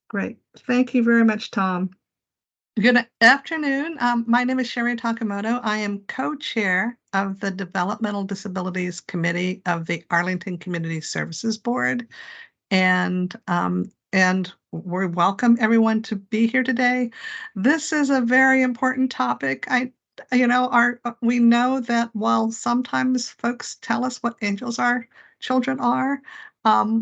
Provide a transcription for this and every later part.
Great. Thank you very much, Tom. Good afternoon. My name is Sherry Takamoto. I am co-chair of the Developmental Disabilities Committee of the Arlington Community Services Board, and we welcome everyone to be here today. This is a very important topic. We know that while sometimes folks tell us what angels our children are,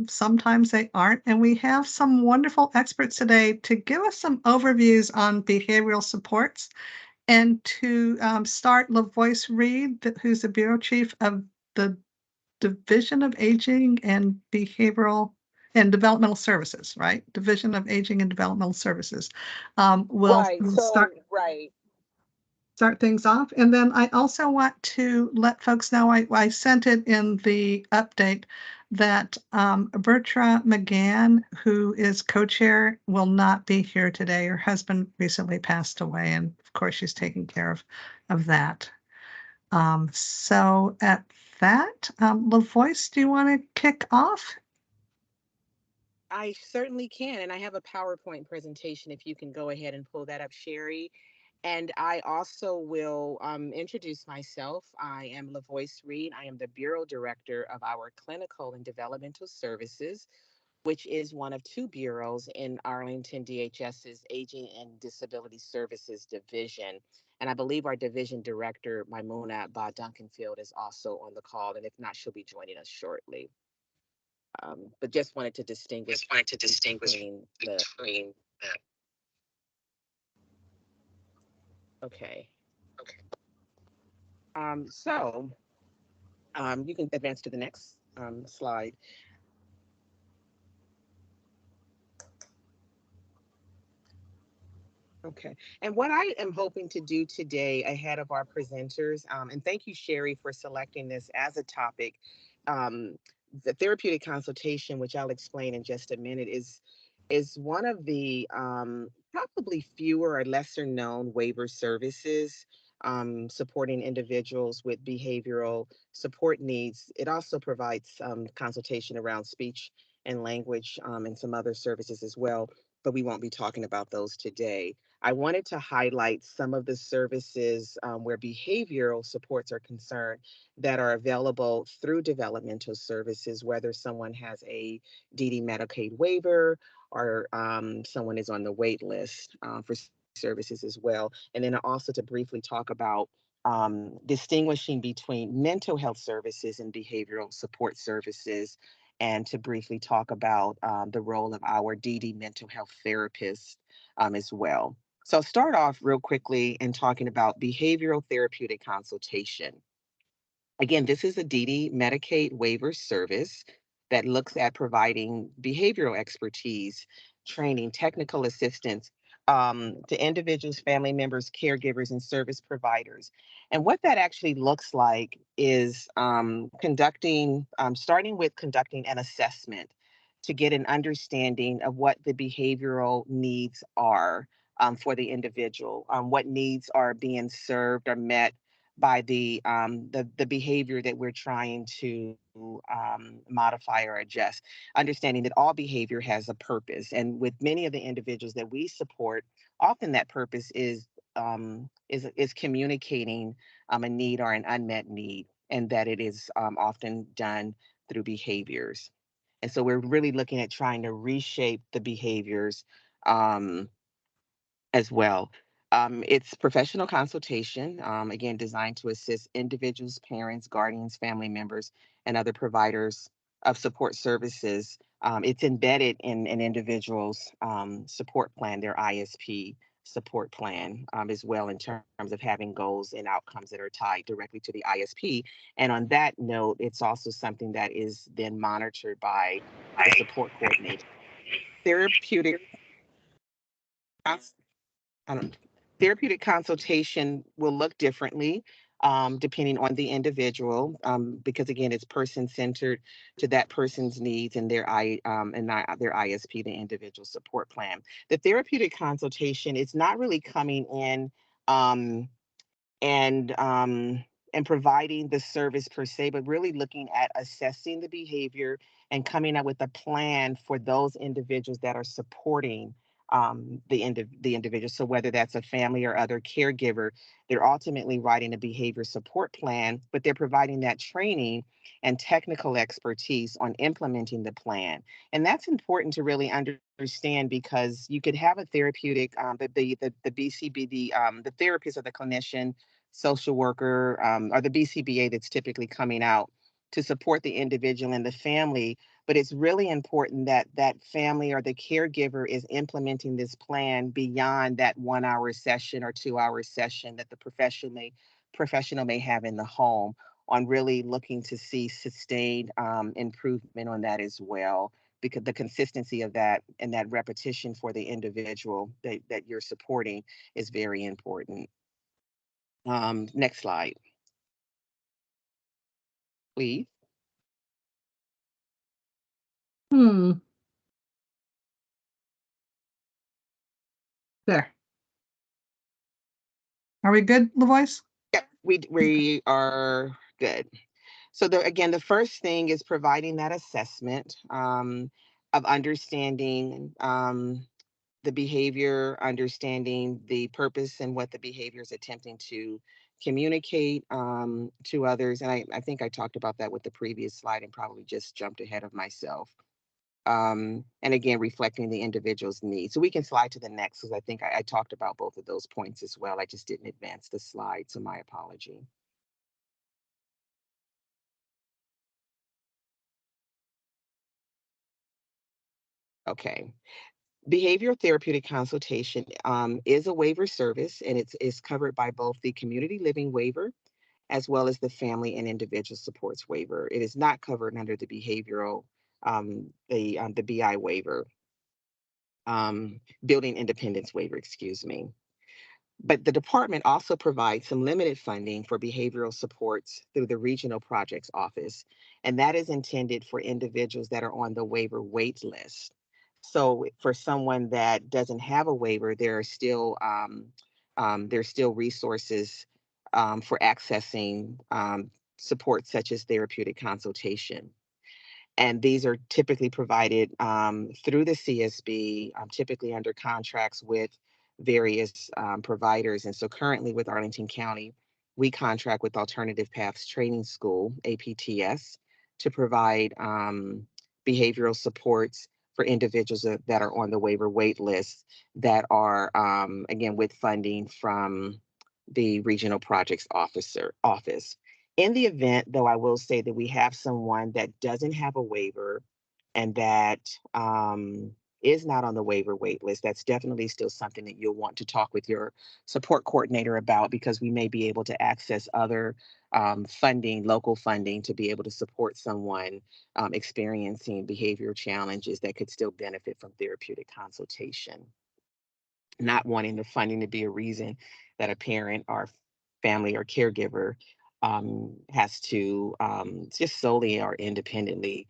sometimes they aren't. And we have some wonderful experts today to give us some overviews on behavioral supports. And to start, LaVoice Reed, who's the Bureau Chief of the Division of Aging and Behavioral and Developmental Services, right? Division of Aging and Developmental Services. Will Right. start things off. And then I also want to let folks know, I sent it in the update that Bertra McGann, who is co-chair, will not be here today. Her husband recently passed away, and of course she's taking care of that. So at that, LaVoice, do you want to kick off? I certainly can. And I have a PowerPoint presentation if you can go ahead and pull that up, Sherry. And I also will introduce myself. I am LaVoice Reed. I am the Bureau Director of our Clinical and Developmental Services, which is one of two bureaus in Arlington DHS's Aging and Disability Services Division. And I believe our division director, Maimuna Ba Duncanfield, is also on the call. And if not, she'll be joining us shortly. But just wanted to distinguish between the. Okay. So you can advance to the next slide. Okay. And what I am hoping to do today ahead of our presenters, and thank you, Sherry, for selecting this as a topic. Um, the therapeutic consultation, which I'll explain in just a minute, is one of the probably fewer or lesser known waiver services supporting individuals with behavioral support needs. It also provides consultation around speech and language and some other services as well, but we won't be talking about those today. I wanted to highlight some of the services where behavioral supports are concerned that are available through developmental services, whether someone has a DD Medicaid waiver or someone is on the wait list for services as well. And then also to briefly talk about distinguishing between mental health services and behavioral support services, and to briefly talk about the role of our DD mental health therapists as well. So I'll start off real quickly in talking about behavioral therapeutic consultation. Again, this is a DD Medicaid waiver service that looks at providing behavioral expertise, training, technical assistance to individuals, family members, caregivers, and service providers. And what that actually looks like is starting with conducting an assessment to get an understanding of what the behavioral needs are for the individual, what needs are being served or met by the behavior that we're trying to modify or adjust, understanding that all behavior has a purpose. And with many of the individuals that we support, often that purpose is communicating a need or an unmet need, and that it is often done through behaviors. And so we're really looking at trying to reshape the behaviors um, as well. It's professional consultation, again, designed to assist individuals, parents, guardians, family members, and other providers of support services. It's embedded in an individual's support plan, their ISP support plan, as well, in terms of having goals and outcomes that are tied directly to the ISP. And on that note, it's also something that is then monitored by the support coordinator. Therapeutic I don't, therapeutic consultation will look differently depending on the individual, because again, it's person centered to that person's needs and their ISP, the individual support plan. The therapeutic consultation is not really coming in um, and and providing the service per se, but really looking at assessing the behavior and coming up with a plan for those individuals that are supporting the individual. So whether that's a family or other caregiver, they're ultimately writing a behavior support plan, but they're providing that training and technical expertise on implementing the plan. And that's important to really understand because you could have a therapeutic, the BCB, the therapist or the clinician, social worker, or the BCBA that's typically coming out to support the individual and the family. But it's really important that that family or the caregiver is implementing this plan beyond that 1 hour session or 2 hour session that the professional may have in the home, on really looking to see sustained improvement on that as well, because the consistency of that and that repetition for the individual that you're supporting is very important. Next slide, please. Hmm. There. Are we good, LaVoice? Yep, Okay. we are good. So again, the first thing is providing that assessment of understanding the behavior, understanding the purpose and what the behavior is attempting to communicate to others. And I think I talked about that with the previous slide and probably just jumped ahead of myself. And again, reflecting the individual's needs. So we can slide to the next because I think I talked about both of those points as well. I just didn't advance the slide, so my apology. Okay. Behavioral therapeutic consultation is a waiver service, and it's covered by both the community living waiver as well as the family and individual supports waiver. It is not covered under the behavioral, the BI waiver, building independence waiver, excuse me. But the department also provides some limited funding for behavioral supports through the regional projects office, and that is intended for individuals that are on the waiver wait list. So for someone that doesn't have a waiver, there's still resources for accessing support such as therapeutic consultation. And these are typically provided through the CSB, typically under contracts with various providers. And so currently with Arlington County, we contract with Alternative Paths Training School, APTS, to provide behavioral supports for individuals that are on the waiver wait list that are, again, with funding from the Regional Projects Office. In the event, though, I will say that we have someone that doesn't have a waiver and that is not on the waiver wait list, that's definitely still something that you'll want to talk with your support coordinator about, because we may be able to access other funding, local funding, to be able to support someone experiencing behavior challenges that could still benefit from therapeutic consultation. Not wanting the funding to be a reason that a parent or family or caregiver has to just solely or independently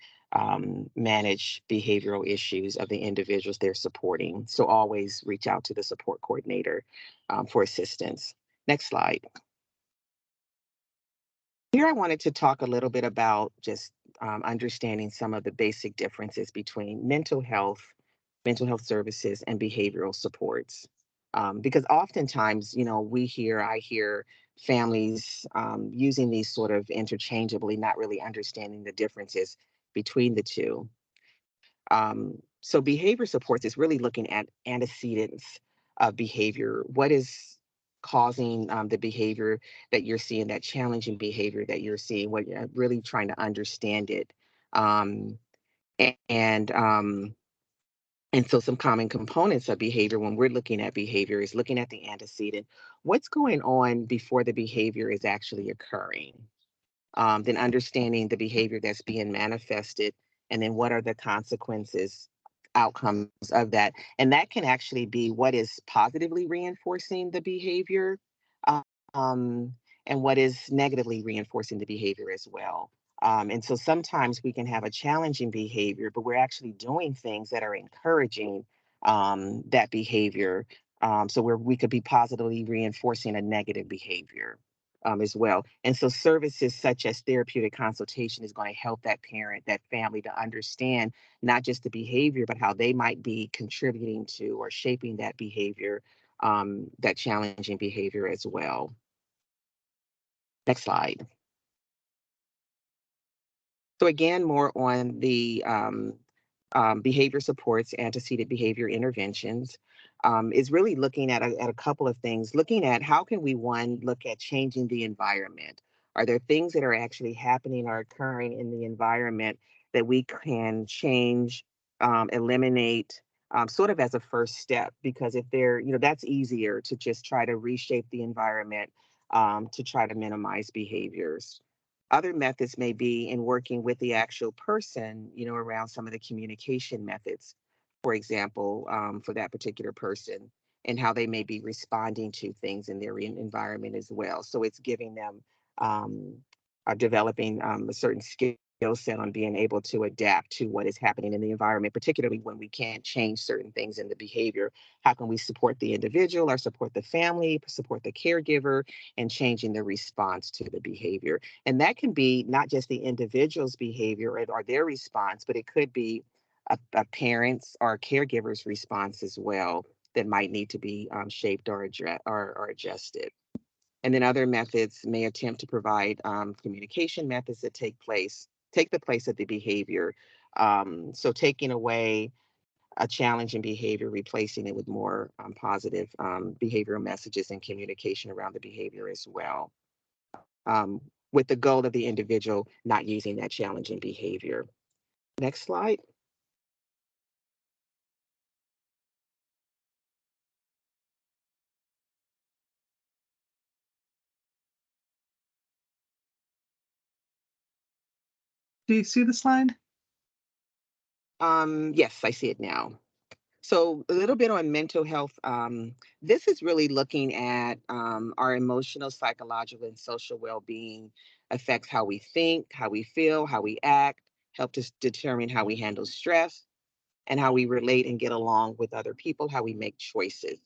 manage behavioral issues of the individuals they're supporting. So always reach out to the support coordinator for assistance. Next slide. Here I wanted to talk a little bit about just understanding some of the basic differences between mental health services, and behavioral supports. Because oftentimes, I hear families using these sort of interchangeably, not really understanding the differences between the two. So behavior supports is really looking at antecedents of behavior. What is causing the behavior that you're seeing, that challenging behavior that you're seeing, what you're really trying to understand it. Um, a- and um, and so some common components of behavior when we're looking at behavior is looking at the antecedent. What's going on before the behavior is actually occurring? Then understanding the behavior that's being manifested, and then what are the consequences, outcomes of that. And that can actually be what is positively reinforcing the behavior, um, and what is negatively reinforcing the behavior as well. And so sometimes we can have a challenging behavior, but we're actually doing things that are encouraging that behavior. So where we could be positively reinforcing a negative behavior. as well. And so services such as therapeutic consultation is going to help that parent, that family to understand not just the behavior, but how they might be contributing to or shaping that behavior, that challenging behavior as well. Next slide. So again, more on the behavior supports, antecedent behavior interventions, is really looking at a couple of things. Looking at how can we, one, look at changing the environment. Are there things that are actually happening or occurring in the environment that we can change, eliminate, sort of as a first step? Because if they're, that's easier to just try to reshape the environment, to try to minimize behaviors. Other methods may be in working with the actual person, around some of the communication methods, for example, for that particular person, and how they may be responding to things in their environment as well. So it's giving them, um, developing a certain skill set on being able to adapt to what is happening in the environment, particularly when we can't change certain things in the behavior. How can we support the individual or support the family, support the caregiver, and changing the response to the behavior? And that can be not just the individual's behavior or their response, but it could be a parent's or caregiver's response as well that might need to be shaped or adjusted. And then other methods may attempt to provide communication methods that take the place of the behavior. So taking away a challenging behavior, replacing it with more positive behavioral messages and communication around the behavior as well, with the goal of the individual not using that challenging behavior. Next slide. Do you see the slide? Yes, I see it now. So a little bit on mental health. This is really looking at our emotional, psychological, and social well-being affects how we think, how we feel, how we act, help us determine how we handle stress, and how we relate and get along with other people, how we make choices.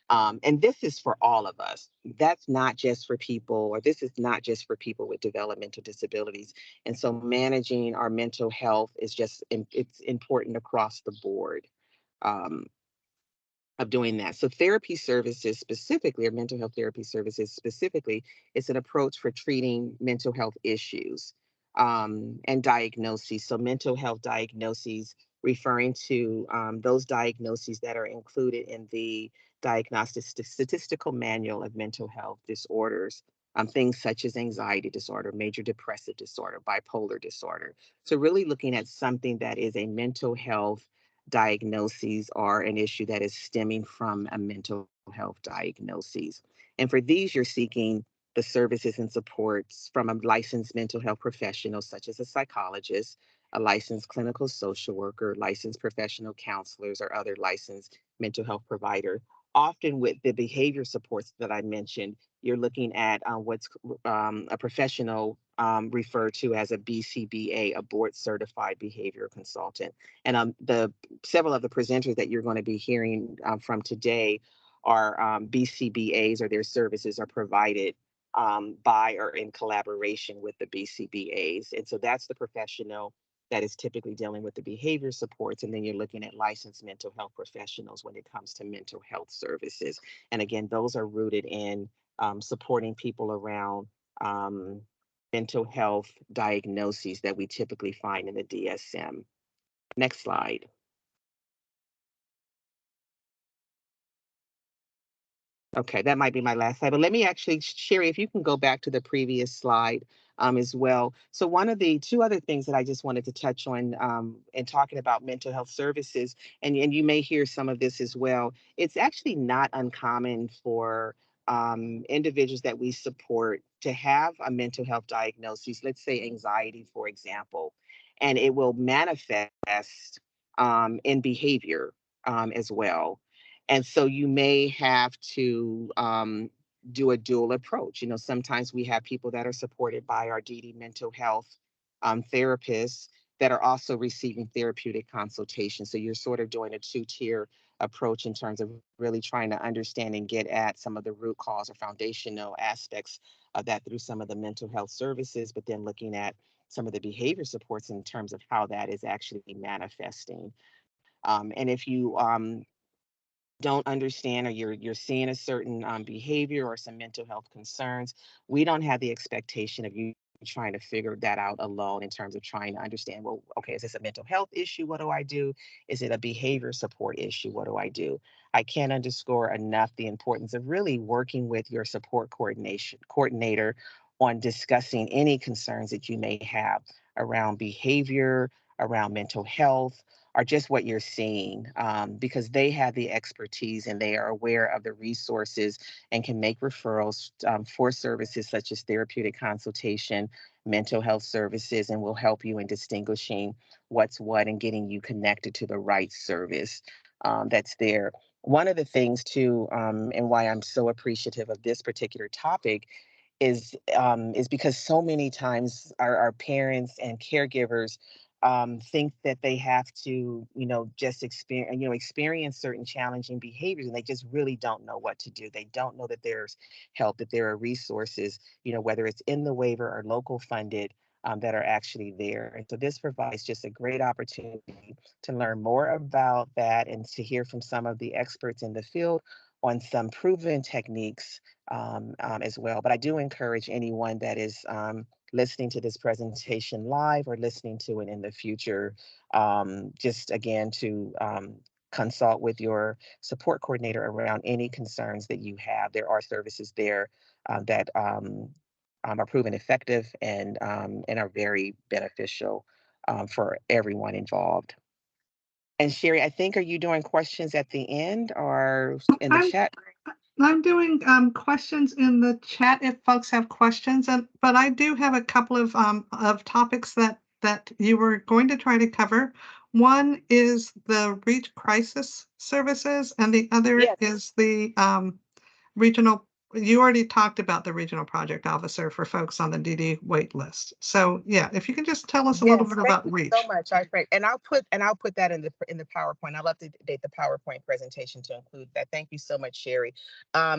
And this is for all of us. That's not just for people, or this is not just for people with developmental disabilities. And so managing our mental health is it's important across the board. Um, of doing that. So therapy services specifically, or mental health therapy services specifically, is an approach for treating mental health issues, and diagnoses. So mental health diagnoses referring to those diagnoses that are included in the Diagnostic Statistical Manual of Mental Health Disorders. Things such as anxiety disorder, major depressive disorder, bipolar disorder. So, really looking at something that is a mental health diagnoses are an issue that is stemming from a mental health diagnosis. And for these, you're seeking the services and supports from a licensed mental health professional, such as a psychologist, a licensed clinical social worker, licensed professional counselors, or other licensed mental health provider. Often with the behavior supports that I mentioned, you're looking at what's a professional referred to as a BCBA, a board certified behavior consultant. And the several of the presenters that you're going to be hearing from today are BCBAs, or their services are provided by or in collaboration with the BCBAs. And so that's the professional that is typically dealing with the behavior supports. And then you're looking at licensed mental health professionals when it comes to mental health services. And again, those are rooted in supporting people around um, mental health diagnoses that we typically find in the DSM. Next slide. Okay, that might be my last slide, but let me actually, Sherry, if you can go back to the previous slide as well. So one of the two other things that I just wanted to touch on in talking about mental health services, and you may hear some of this as well, it's actually not uncommon for individuals that we support to have a mental health diagnosis, let's say anxiety, for example, and it will manifest in behavior as well. And so you may have to do a dual approach. Sometimes we have people that are supported by our DD mental health therapists that are also receiving therapeutic consultation. So you're sort of doing a two-tier approach in terms of really trying to understand and get at some of the root cause or foundational aspects of that through some of the mental health services, but then looking at some of the behavior supports in terms of how that is actually manifesting. And if you don't understand or you're seeing a certain behavior or some mental health concerns, we don't have the expectation of you trying to figure that out alone in terms of trying to understand, well, okay, is this a mental health issue? What do I do? Is it a behavior support issue? What do I do? I can't underscore enough the importance of really working with your support coordinator on discussing any concerns that you may have around behavior, around mental health, or just what you're seeing, because they have the expertise and they are aware of the resources and can make referrals for services such as therapeutic consultation, mental health services, and will help you in distinguishing what's what and getting you connected to the right service that's there. One of the things, too, and why I'm so appreciative of this particular topic is because so many times our parents and caregivers think that they have to, just experience certain challenging behaviors, and they just really don't know what to do. They don't know that there's help, that there are resources, whether it's in the waiver or local funded, that are actually there. And so this provides just a great opportunity to learn more about that and to hear from some of the experts in the field on some proven techniques as well. But I do encourage anyone that is listening to this presentation live or listening to it in the future, just again to consult with your support coordinator around any concerns that you have. There are services there that are proven effective and are very beneficial for everyone involved. And Sherry, I think, are you doing questions at the end or in the I'm chat? I'm doing questions in the chat if folks have questions, and but I do have a couple of topics that you were going to try to cover. One is the Reach Crisis Services, and the other Yes. is the regional. You already talked about the regional project officer for folks on the DD wait list. So yeah, if you can just tell us a little Yes, bit thank about you so Reach. much. I pray, and I'll put that in the PowerPoint. I'll update the PowerPoint presentation to include that. Thank you so much, Sherry.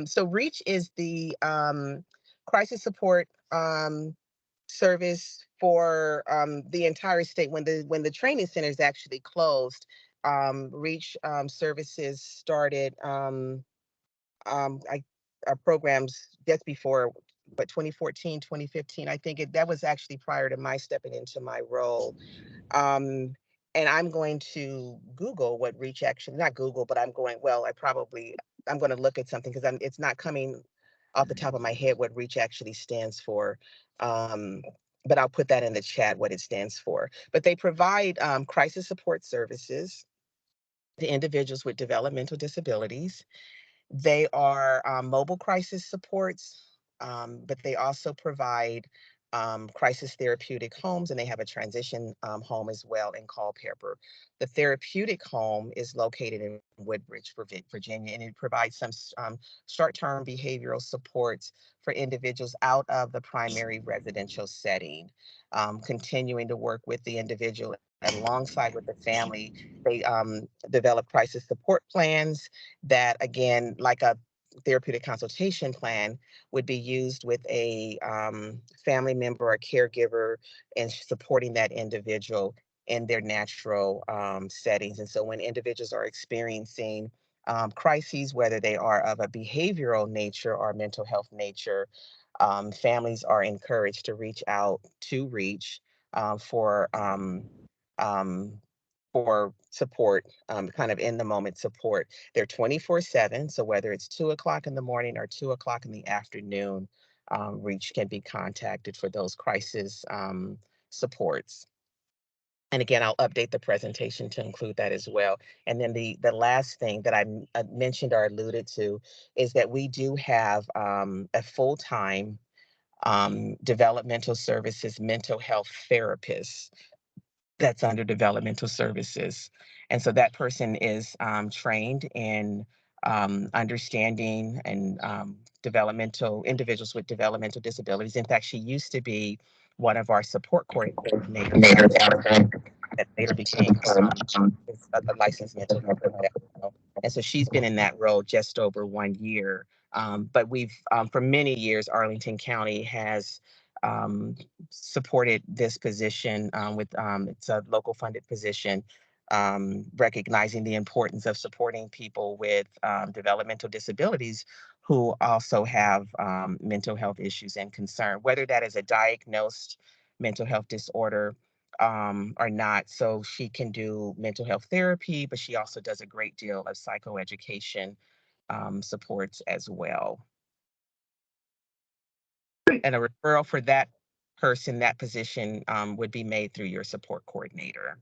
So Reach is the crisis support service for the entire state. When the training centers actually closed, Reach services started. I Our programs just before, but 2014, 2015. I think that was actually prior to my stepping into my role. um, and I'm going to Google what Reach actually, not Google, but I'm going to look at something because it's not coming off the top of my head what Reach actually stands for. Um, but I'll put that in the chat what it stands for. But they provide crisis support services to individuals with developmental disabilities. They are mobile crisis supports, but they also provide crisis therapeutic homes, and they have a transition home as well in Culpeper. The therapeutic home is located in Woodbridge, Virginia, and it provides some short-term behavioral supports for individuals out of the primary residential setting, continuing to work with the individual alongside with the family. They develop crisis support plans that, again, like a therapeutic consultation plan, would be used with a family member or caregiver and supporting that individual in their natural settings. And so when individuals are experiencing crises, whether they are of a behavioral nature or mental health nature, families are encouraged to reach out to Reach uh, for um, um, for support, kind of in the moment support. They're 24/7. So whether it's 2 o'clock in the morning or 2 o'clock in the afternoon, Reach can be contacted for those crisis supports. And again, I'll update the presentation to include that as well. And then the last thing that I mentioned or alluded to is that we do have a full-time developmental services mental health therapist that's under developmental services. And so that person is trained in understanding and developmental individuals with developmental disabilities. In fact, she used to be one of our support coordinators that later became a licensed mental health professional. And so she's been in that role just over 1 year. But we've, for many years, Arlington County has supported this position with, it's a local funded position, recognizing the importance of supporting people with developmental disabilities who also have mental health issues and concern, whether that is a diagnosed mental health disorder or not. So she can do mental health therapy, but she also does a great deal of psychoeducation supports as well. Great. And a referral for that person, that position would be made through your support coordinator.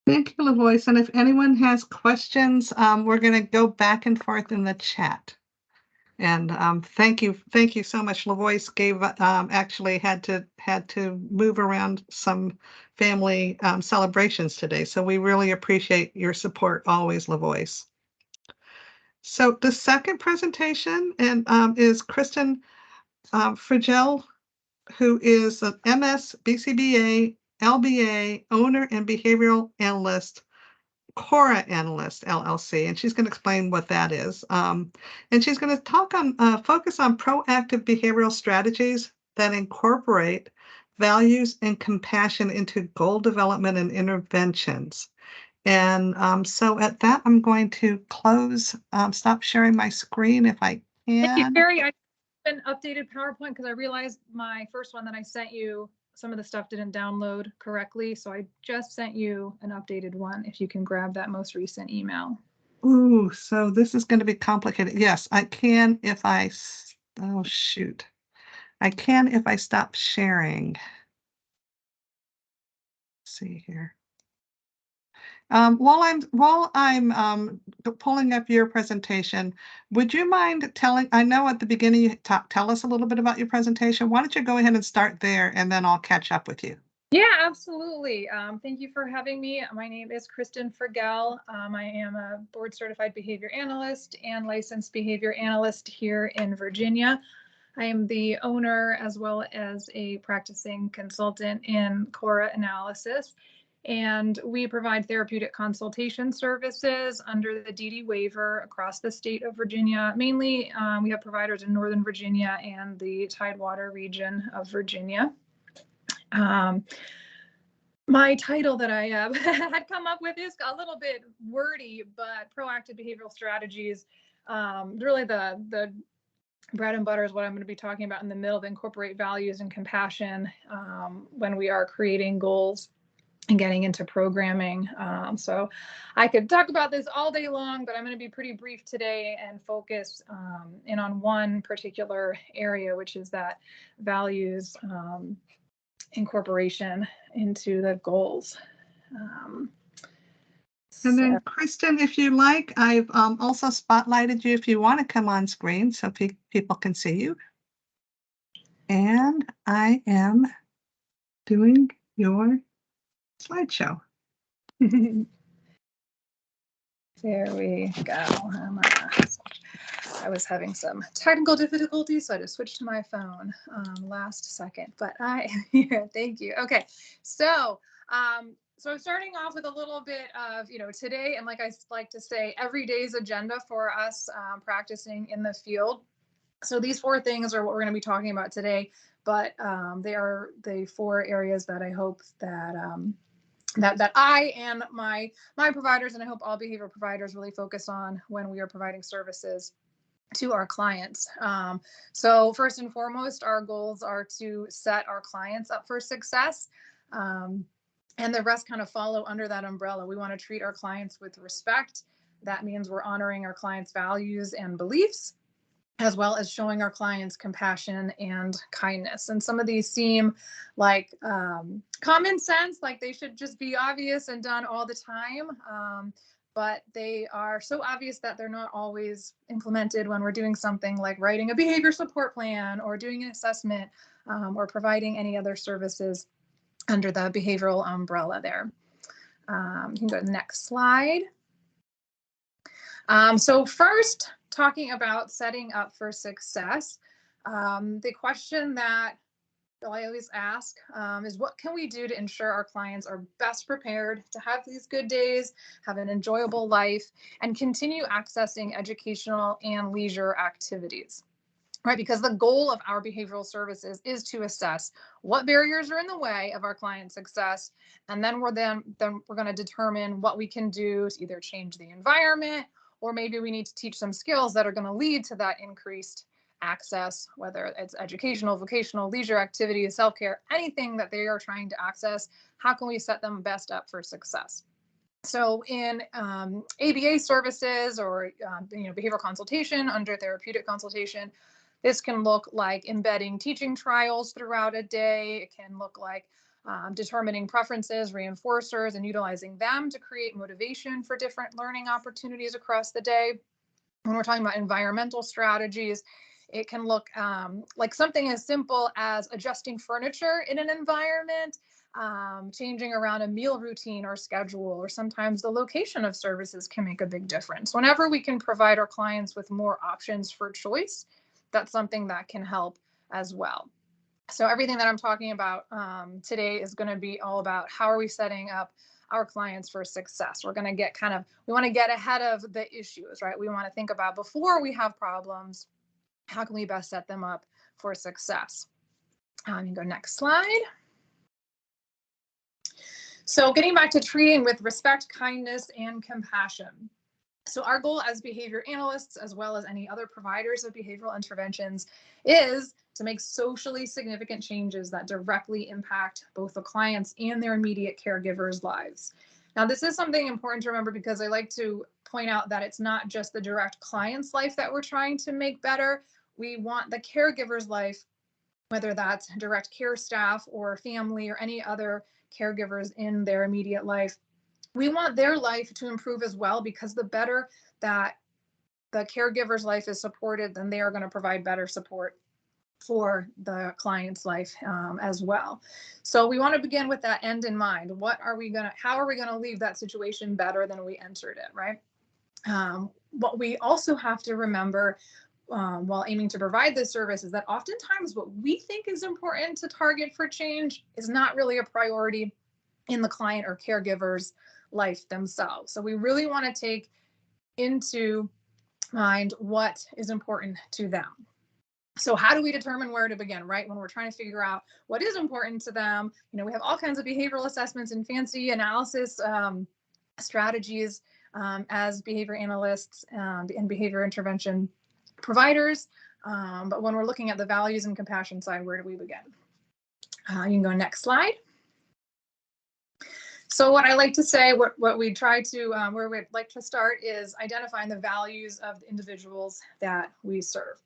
Thank you, LaVoice. And if anyone has questions, we're going to go back and forth in the chat. And thank you so much. LaVoice gave actually had to move around some family celebrations today, so we really appreciate your support always, LaVoice. So the second presentation and is Kristen Frigel, who is an MS, BCBA, LBA owner and behavioral analyst, Cora Analyst LLC, and she's going to explain what that is. And she's going to talk on focus on proactive behavioral strategies that incorporate values and compassion into goal development and interventions. And so at that, I'm going to stop sharing my screen if I Thank you, can. Carrie. I an updated PowerPoint because I realized my first one that I sent you, some of the stuff didn't download correctly. So I just sent you an updated one. If you can grab that most recent email. Ooh, so this is going to be complicated. Yes, I can if oh shoot. I can if I stop sharing. Let's see here. While I'm pulling up your presentation, would you mind telling? I know at the beginning you tell us a little bit about your presentation. Why don't you go ahead and start there, and then I'll catch up with you. Yeah, absolutely. Thank you for having me. My name is Kristen Frigel. I am a board certified behavior analyst and licensed behavior analyst here in Virginia. I am the owner as well as a practicing consultant in Cora Analysis. And we provide therapeutic consultation services under the DD waiver across the state of Virginia. Mainly, we have providers in Northern Virginia and the Tidewater region of Virginia. My title that I had come up with is a little bit wordy, but proactive behavioral strategies, really the bread and butter is what I'm going to be talking about in the middle, to incorporate values and compassion when we are creating goals and getting into programming. So I could talk about this all day long, but I'm going to be pretty brief today and focus in on one particular area, which is that values incorporation into the goals. And then, Kristen, if you like, I've also spotlighted you if you want to come on screen so people can see you. And I am doing your slideshow. There we go. I was having some technical difficulties, so I just switched to my phone last second, but I am here. Thank you. Okay, so so starting off with a little bit of, today, and like I like to say, every day's agenda for us practicing in the field. So these 4 things are what we're going to be talking about today, but they are the 4 areas that I hope that that I and my providers, and I hope all behavioral providers, really focus on when we are providing services to our clients. So first and foremost, our goals are to set our clients up for success. And the rest kind of follow under that umbrella. We want to treat our clients with respect. That means we're honoring our clients' values and beliefs, as well as showing our clients compassion and kindness. And some of these seem like common sense, like they should just be obvious and done all the time. But they are so obvious that they're not always implemented when we're doing something like writing a behavior support plan or doing an assessment or providing any other services under the behavioral umbrella there. You can go to the next slide. So first, talking about setting up for success, the question that I always ask is what can we do to ensure our clients are best prepared to have these good days, have an enjoyable life, and continue accessing educational and leisure activities? Right, because the goal of our behavioral services is to assess what barriers are in the way of our client success, and then we're going to determine what we can do to either change the environment, or maybe we need to teach some skills that are going to lead to that increased access, whether it's educational, vocational, leisure activities, self-care, anything that they are trying to access. How can we set them best up for success? So in ABA services, or behavioral consultation under therapeutic consultation, this can look like embedding teaching trials throughout a day. It can look like determining preferences, reinforcers, and utilizing them to create motivation for different learning opportunities across the day. When we're talking about environmental strategies, it can look like something as simple as adjusting furniture in an environment, changing around a meal routine or schedule, or sometimes the location of services can make a big difference. Whenever we can provide our clients with more options for choice, that's something that can help as well. So everything that I'm talking about today is going to be all about how are we setting up our clients for success. We're going to we want to get ahead of the issues, right? We want to think about before we have problems, how can we best set them up for success? You go next slide. So getting back to treating with respect, kindness, and compassion. So our goal as behavior analysts, as well as any other providers of behavioral interventions, is to make socially significant changes that directly impact both the clients and their immediate caregivers' lives. Now, this is something important to remember, because I like to point out that it's not just the direct client's life that we're trying to make better. We want the caregiver's life, whether that's direct care staff or family or any other caregivers in their immediate life. We want their life to improve as well, because the better that the caregiver's life is supported, then they are going to provide better support for the client's life as well. So we want to begin with that end in mind. How are we going to leave that situation better than we entered it, right? What we also have to remember while aiming to provide this service is that oftentimes what we think is important to target for change is not really a priority in the client or caregiver's life themselves. So we really want to take into mind what is important to them. So how do we determine where to begin, right? When we're trying to figure out what is important to them, we have all kinds of behavioral assessments and fancy analysis strategies as behavior analysts and behavior intervention providers. But when we're looking at the values and compassion side, where do we begin? You can go next slide. So what I like to say, what we try to, where we'd like to start is identifying the values of the individuals that we serve.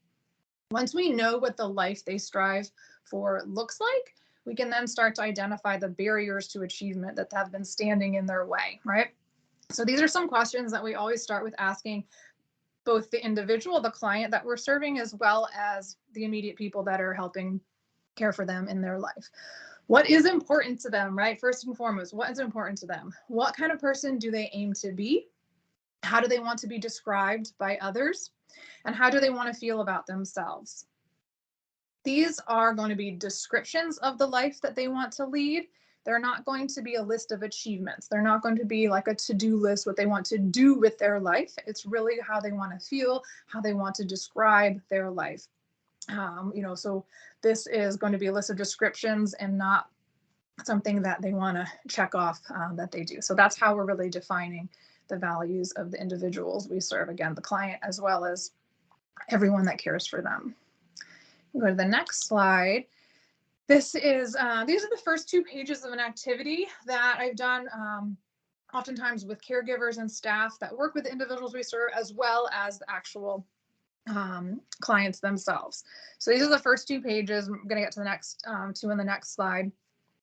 Once we know what the life they strive for looks like, we can then start to identify the barriers to achievement that have been standing in their way, right? So these are some questions that we always start with asking both the individual, the client that we're serving, as well as the immediate people that are helping care for them in their life. What is important to them, right? First and foremost, what is important to them? What kind of person do they aim to be? How do they want to be described by others? And how do they want to feel about themselves? These are going to be descriptions of the life that they want to lead. They're not going to be a list of achievements. They're not going to be like a to-do list, what they want to do with their life. It's really how they want to feel, how they want to describe their life. So this is going to be a list of descriptions and not something that they want to check off that they do. So that's how we're really defining the values of the individuals we serve. Again, the client as well as everyone that cares for them. Go to the next slide. These are the first 2 pages of an activity that I've done oftentimes with caregivers and staff that work with the individuals we serve, as well as the actual clients themselves. So these are the first 2 pages. I'm going to get to the next 2 in the next slide.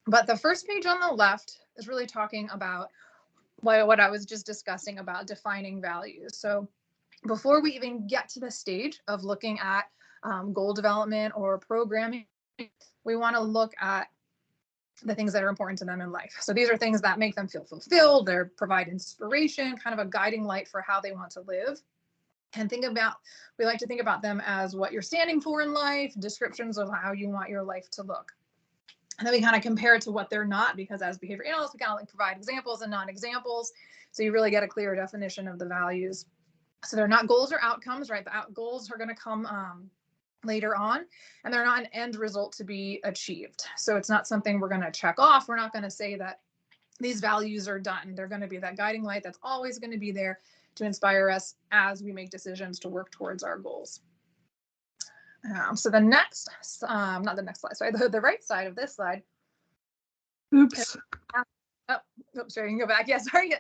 But the first page on the left is really talking about what I was just discussing about defining values. So before we even get to the stage of looking at goal development or programming, we want to look at the things that are important to them in life. So these are things that make them feel fulfilled, they provide inspiration, kind of a guiding light for how they want to live. And we like to think about them as what you're standing for in life, descriptions of how you want your life to look. And then we kind of compare it to what they're not, because as behavior analysts, we kind of like provide examples and non-examples. So you really get a clear definition of the values. So they're not goals or outcomes, right? The goals are going to come later on, and they're not an end result to be achieved. So it's not something we're going to check off. We're not going to say that these values are done. They're going to be that guiding light that's always going to be there to inspire us as we make decisions to work towards our goals. So the next, not the next slide, sorry, the right side of this slide. Oops. Sorry, you can go back. Yeah, sorry.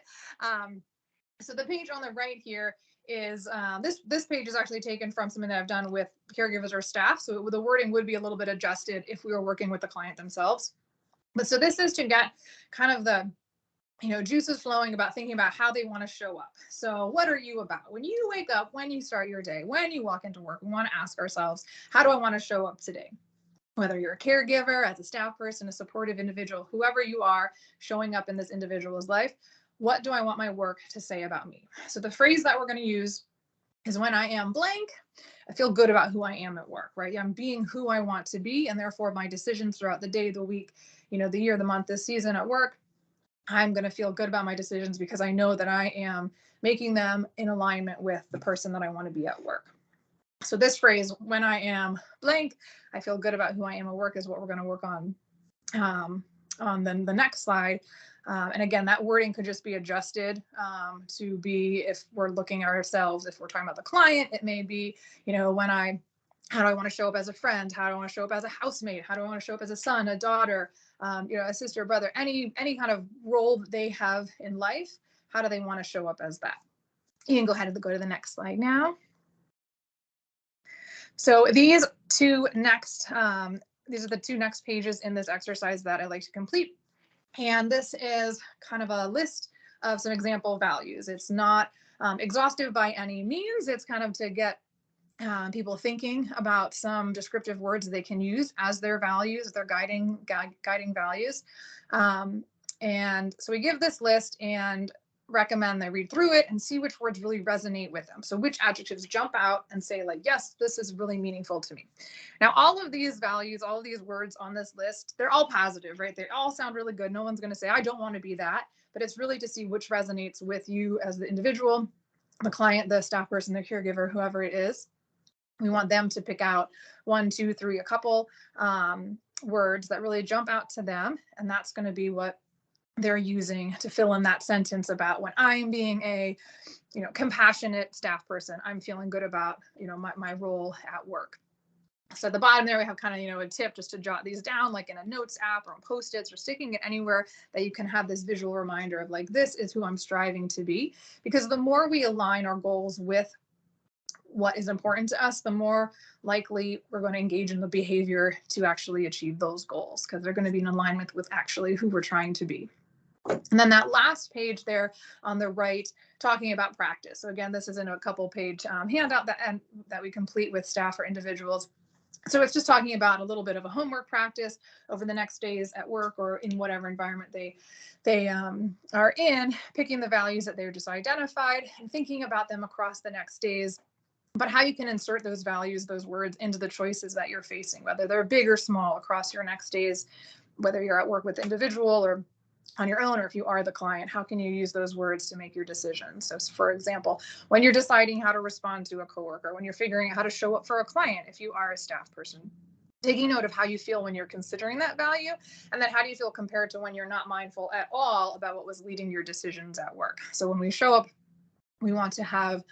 So the page on the right here is this page is actually taken from something that I've done with caregivers or staff. So the wording would be a little bit adjusted if we were working with the client themselves. But so this is to get kind of the juices flowing about thinking about how they want to show up. So what are you about? When you wake up, when you start your day, when you walk into work, we want to ask ourselves, how do I want to show up today? Whether you're a caregiver, as a staff person, a supportive individual, whoever you are showing up in this individual's life, what do I want my work to say about me? So the phrase that we're going to use is, when I am blank, I feel good about who I am at work, right? I'm being who I want to be, and therefore my decisions throughout the day, the week, the year, the month, this season at work, I'm going to feel good about my decisions because I know that I am making them in alignment with the person that I want to be at work. So this phrase, when I am blank, I feel good about who I am at work, is what we're going to work on the next slide. And again, that wording could just be adjusted to be, if we're looking at ourselves, if we're talking about the client, it may be, how do I want to show up as a friend? How do I want to show up as a housemate? How do I want to show up as a son, a daughter, a sister, brother, any kind of role that they have in life? How do they want to show up as that? You can go ahead and go to the next slide now. So these are the two next pages in this exercise that I like to complete. And this is kind of a list of some example values. It's not exhaustive by any means. It's kind of to get people thinking about some descriptive words they can use as their values, their guiding values. And so we give this list and recommend they read through it and see which words really resonate with them. So which adjectives jump out and say, like, yes, this is really meaningful to me. Now, all of these values, all of these words on this list, they're all positive, right? They all sound really good. No one's going to say, I don't want to be that. But it's really to see which resonates with you as the individual, the client, the staff person, the caregiver, whoever it is. We want them to pick out 1, 2, 3, a couple words that really jump out to them. And that's going to be what they're using to fill in that sentence about, when I'm being a compassionate staff person, I'm feeling good about my role at work. So at the bottom there we have kind of a tip just to jot these down, like in a notes app or on Post-its, or sticking it anywhere that you can have this visual reminder of, like, this is who I'm striving to be. Because the more we align our goals with what is important to us, the more likely we're going to engage in the behavior to actually achieve those goals, because they're going to be in alignment with actually who we're trying to be. And then that last page there on the right, talking about practice. So again, this is in a couple page handout that we complete with staff or individuals. So it's just talking about a little bit of a homework practice over the next days at work or in whatever environment they are in, picking the values that they've just identified and thinking about them across the next days. But how you can insert those values, those words, into the choices that you're facing, whether they're big or small across your next days, whether you're at work with the individual or on your own, or if you are the client, how can you use those words to make your decisions? So for example, when you're deciding how to respond to a coworker, when you're figuring out how to show up for a client, if you are a staff person, taking note of how you feel when you're considering that value, and then how do you feel compared to when you're not mindful at all about what was leading your decisions at work. So when we show up, we want to have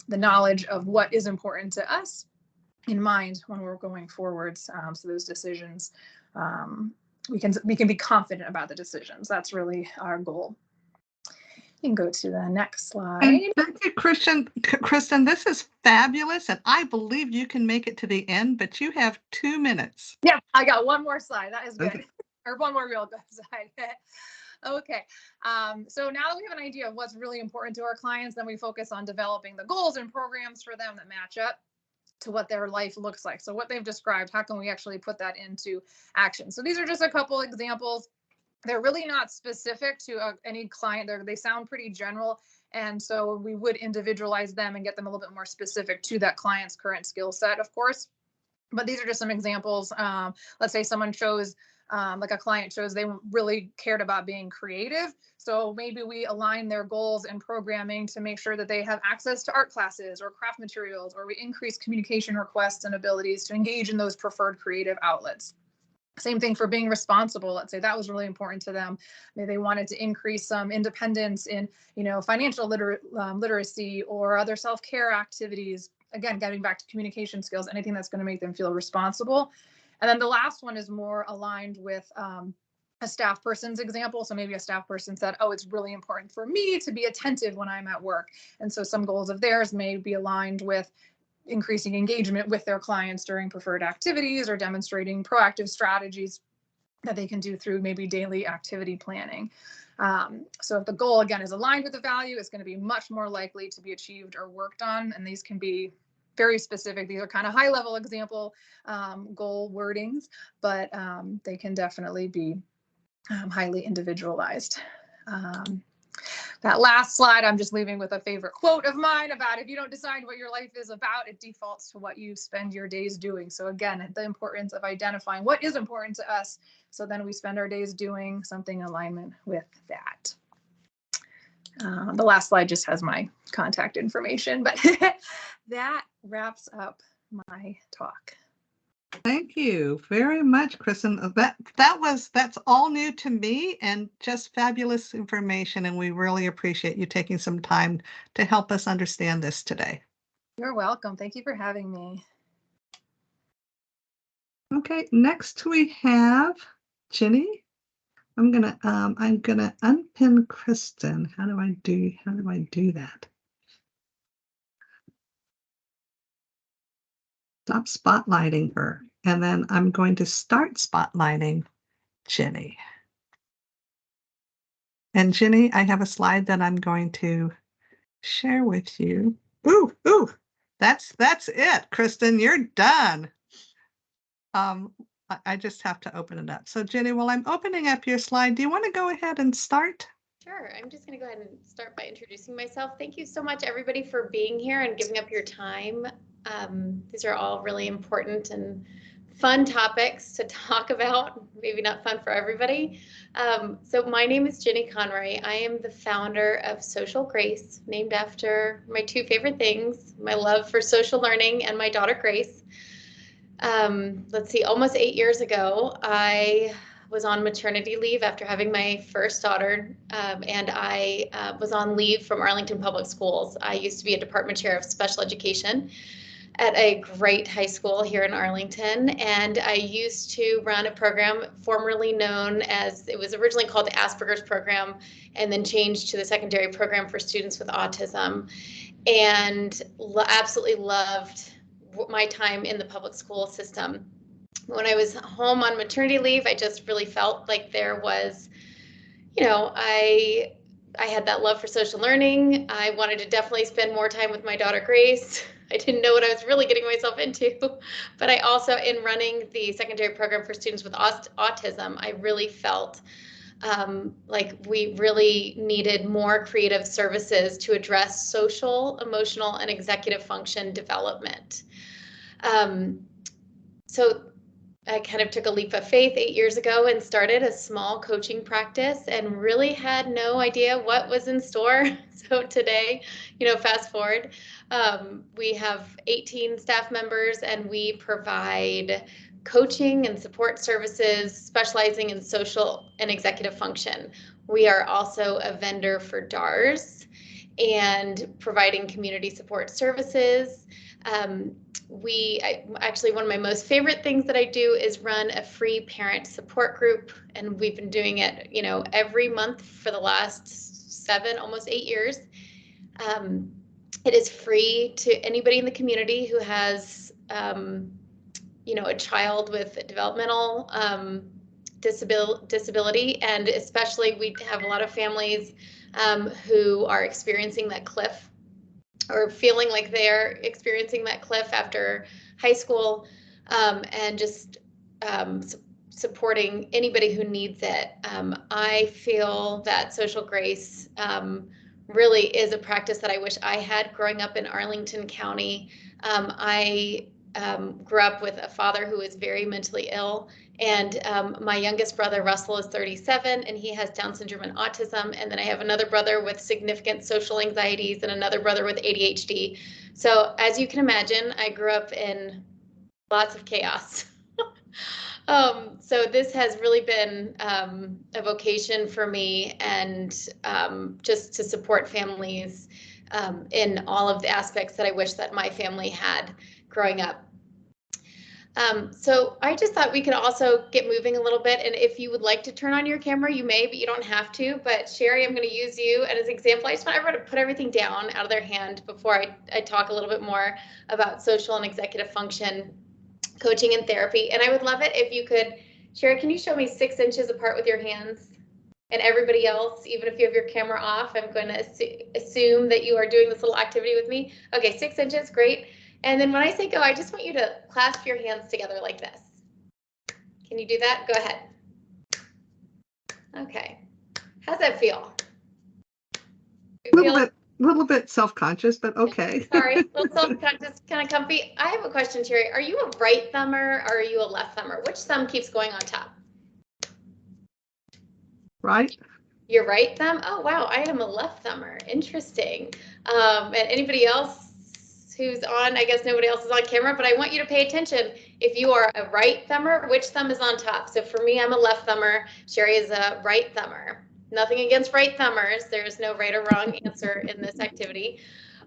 the knowledge of what is important to us in mind when we're going forwards. So those decisions, we can be confident about the decisions. That's really our goal. You can go to the next slide. And thank you, Kristen, this is fabulous, and I believe you can make it to the end, but you have 2 minutes. Yeah, I got one more slide. That is good. Okay. Or one more real good slide. Okay. So now that we have an idea of what's really important to our clients, then we focus on developing the goals and programs for them that match up to what their life looks like. So what they've described, how can we actually put that into action? So these are just a couple examples. They're really not specific to any client. They sound pretty general. And so we would individualize them and get them a little bit more specific to that client's current skill set, of course. But these are just some examples. Let's say someone chose, like a client chose, they really cared about being creative. So maybe we align their goals and programming to make sure that they have access to art classes or craft materials, or we increase communication requests and abilities to engage in those preferred creative outlets. Same thing for being responsible. Let's say that was really important to them. Maybe they wanted to increase some independence in, financial literacy or other self-care activities. Again, getting back to communication skills, anything that's going to make them feel responsible. And then the last one is more aligned with a staff person's example. So maybe a staff person said, oh, it's really important for me to be attentive when I'm at work. And so some goals of theirs may be aligned with increasing engagement with their clients during preferred activities or demonstrating proactive strategies that they can do through maybe daily activity planning. So if the goal, again, is aligned with the value, it's going to be much more likely to be achieved or worked on. And these can be very specific. These are kind of high level example goal wordings, but they can definitely be highly individualized. That last slide, I'm just leaving with a favorite quote of mine about, if you don't decide what your life is about, it defaults to what you spend your days doing. So again, the importance of identifying what is important to us, so then we spend our days doing something in alignment with that. The last slide just has my contact information, but that wraps up my talk. Thank you very much, Kristen. That's all new to me and just fabulous information. And we really appreciate you taking some time to help us understand this today. You're welcome. Thank you for having me. Okay, next we have Ginny. I'm gonna unpin Kristen. How do I do that? Stop spotlighting her. And then I'm going to start spotlighting Ginny. And Ginny, I have a slide that I'm going to share with you. Ooh, that's it, Kristen, you're done. I just have to open it up. So Ginny, while I'm opening up your slide, do you want to go ahead and start? Sure. I'm just going to go ahead and start by introducing myself. Thank you so much, everybody, for being here and giving up your time. These are all really important and fun topics to talk about. Maybe not fun for everybody. So my name is Ginny Conroy. I am the founder of Social Grace, named after my two favorite things, my love for social learning and my daughter, Grace. Let's see, almost 8 years ago, I was on maternity leave after having my first daughter, and I was on leave from Arlington Public Schools. I used to be a department chair of special education at a great high school here in Arlington, and I used to run a program formerly known as, it was originally called the Asperger's program, and then changed to the secondary program for students with autism, and absolutely loved my time in the public school system. When I was home on maternity leave, I just really felt like there was, I had that love for social learning. I wanted to definitely spend more time with my daughter, Grace. I didn't know what I was really getting myself into, but I also, in running the secondary program for students with autism, I really felt like we really needed more creative services to address social, emotional, and executive function development. So I kind of took a leap of faith 8 years ago and started a small coaching practice and really had no idea what was in store. So today, fast forward, we have 18 staff members and we provide coaching and support services specializing in social and executive function. We are also a vendor for DARS and providing community support services. Actually, one of my most favorite things that I do is run a free parent support group, and we've been doing it, every month for the last 7, almost 8 years. It is free to anybody in the community who has, a child with developmental disability, and especially we have a lot of families who are experiencing that cliff, or feeling like they're experiencing that cliff after high school, and just supporting anybody who needs it. I feel that Social Grace really is a practice that I wish I had growing up in Arlington County. I grew up with a father who is very mentally ill. And my youngest brother, Russell, is 37, and he has Down syndrome and autism. And then I have another brother with significant social anxieties and another brother with ADHD. So as you can imagine, I grew up in lots of chaos. So this has really been a vocation for me, and just to support families in all of the aspects that I wish that my family had growing up. So I just thought we could also get moving a little bit, and if you would like to turn on your camera, you may, but you don't have to. But Sherry, I'm going to use you as an example. I just want everyone to put everything down out of their hand before I talk a little bit more about social and executive function coaching and therapy. And I would love it if you could, Sherry, can you show me 6 inches apart with your hands? And everybody else, even if you have your camera off, I'm going to assume that you are doing this little activity with me. Okay, 6 inches, great. And then when I say go, I just want you to clasp your hands together like this. Can you do that? Go ahead. Okay. How's that feel? A little bit self-conscious, but okay. Sorry, a little self-conscious, kind of comfy. I have a question, Sherry. Are you a right thumber or are you a left thumber? Which thumb keeps going on top? Right. Your right thumb? Oh, wow. I am a left thumber. Interesting. And anybody else who's on? I guess nobody else is on camera, but I want you to pay attention. If you are a right thumber, which thumb is on top? So for me, I'm a left thumber. Sherry is a right thumber. Nothing against right thumbers. There's no right or wrong answer in this activity.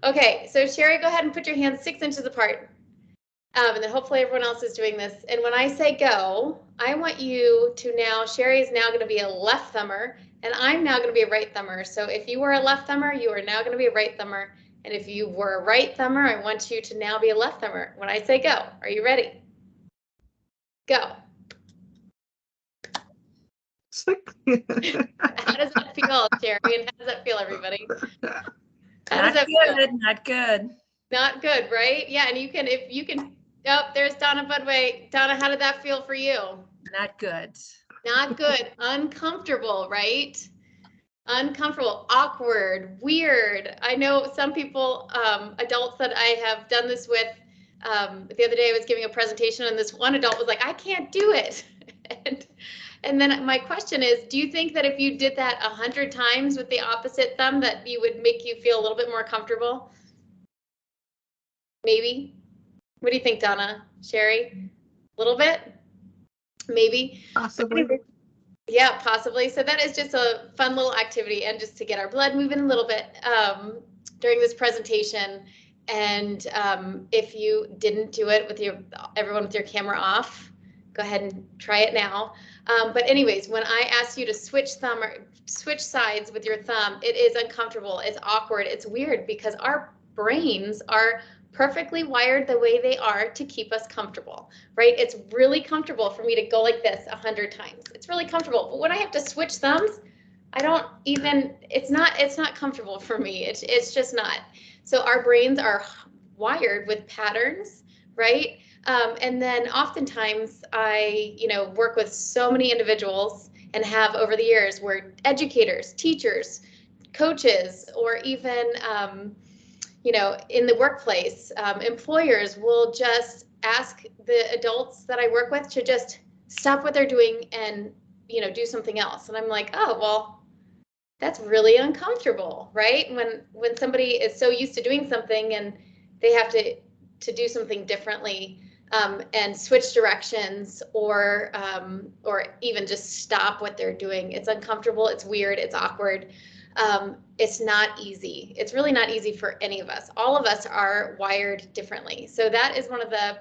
Okay, so Sherry, go ahead and put your hands 6 inches apart. And then hopefully everyone else is doing this. And when I say go, I want you to now, Sherry is now going to be a left thumber, and I'm now going to be a right thumber. So if you were a left thumber, you are now going to be a right thumber. And if you were a right thumber, I want you to now be a left thumber. When I say go, are you ready? Go. How does that feel, Sherry? And how does that feel, everybody? How does that feel? Not good. Not good, right? Yeah, and you can, if you can, oh, there's Donna Budway. Donna, how did that feel for you? Not good. Not good. Uncomfortable, right? Uncomfortable, awkward, weird. I know some people, adults that I have done this with, the other day I was giving a presentation and this one adult was like, I can't do it. And then my question is, do you think that if you did that 100 times with the opposite thumb, that you would make you feel a little bit more comfortable? Maybe. What do you think, Donna? Sherry? A little bit? Maybe. Possibly. Yeah, possibly. So that is just a fun little activity, and just to get our blood moving a little bit during this presentation. And if you didn't do it with everyone with your camera off, go ahead and try it now. But anyways, when I ask you to switch sides with your thumb, it is uncomfortable. It's awkward. It's weird because our brains are perfectly wired the way they are to keep us comfortable, right? It's really comfortable for me to go like this 100 times. It's really comfortable. But when I have to switch thumbs, I don't even, it's not comfortable for me. It's just not. So our brains are wired with patterns, right? And then oftentimes I, work with so many individuals and have over the years where educators, teachers, coaches, or even, in the workplace, employers will just ask the adults that I work with to just stop what they're doing and, do something else. And I'm like, oh, well, that's really uncomfortable, right? When somebody is so used to doing something and they have to do something differently, and switch directions, or even just stop what they're doing. It's uncomfortable, it's weird, it's awkward. It's not easy. It's really not easy for any of us. All of us are wired differently. So that is one of the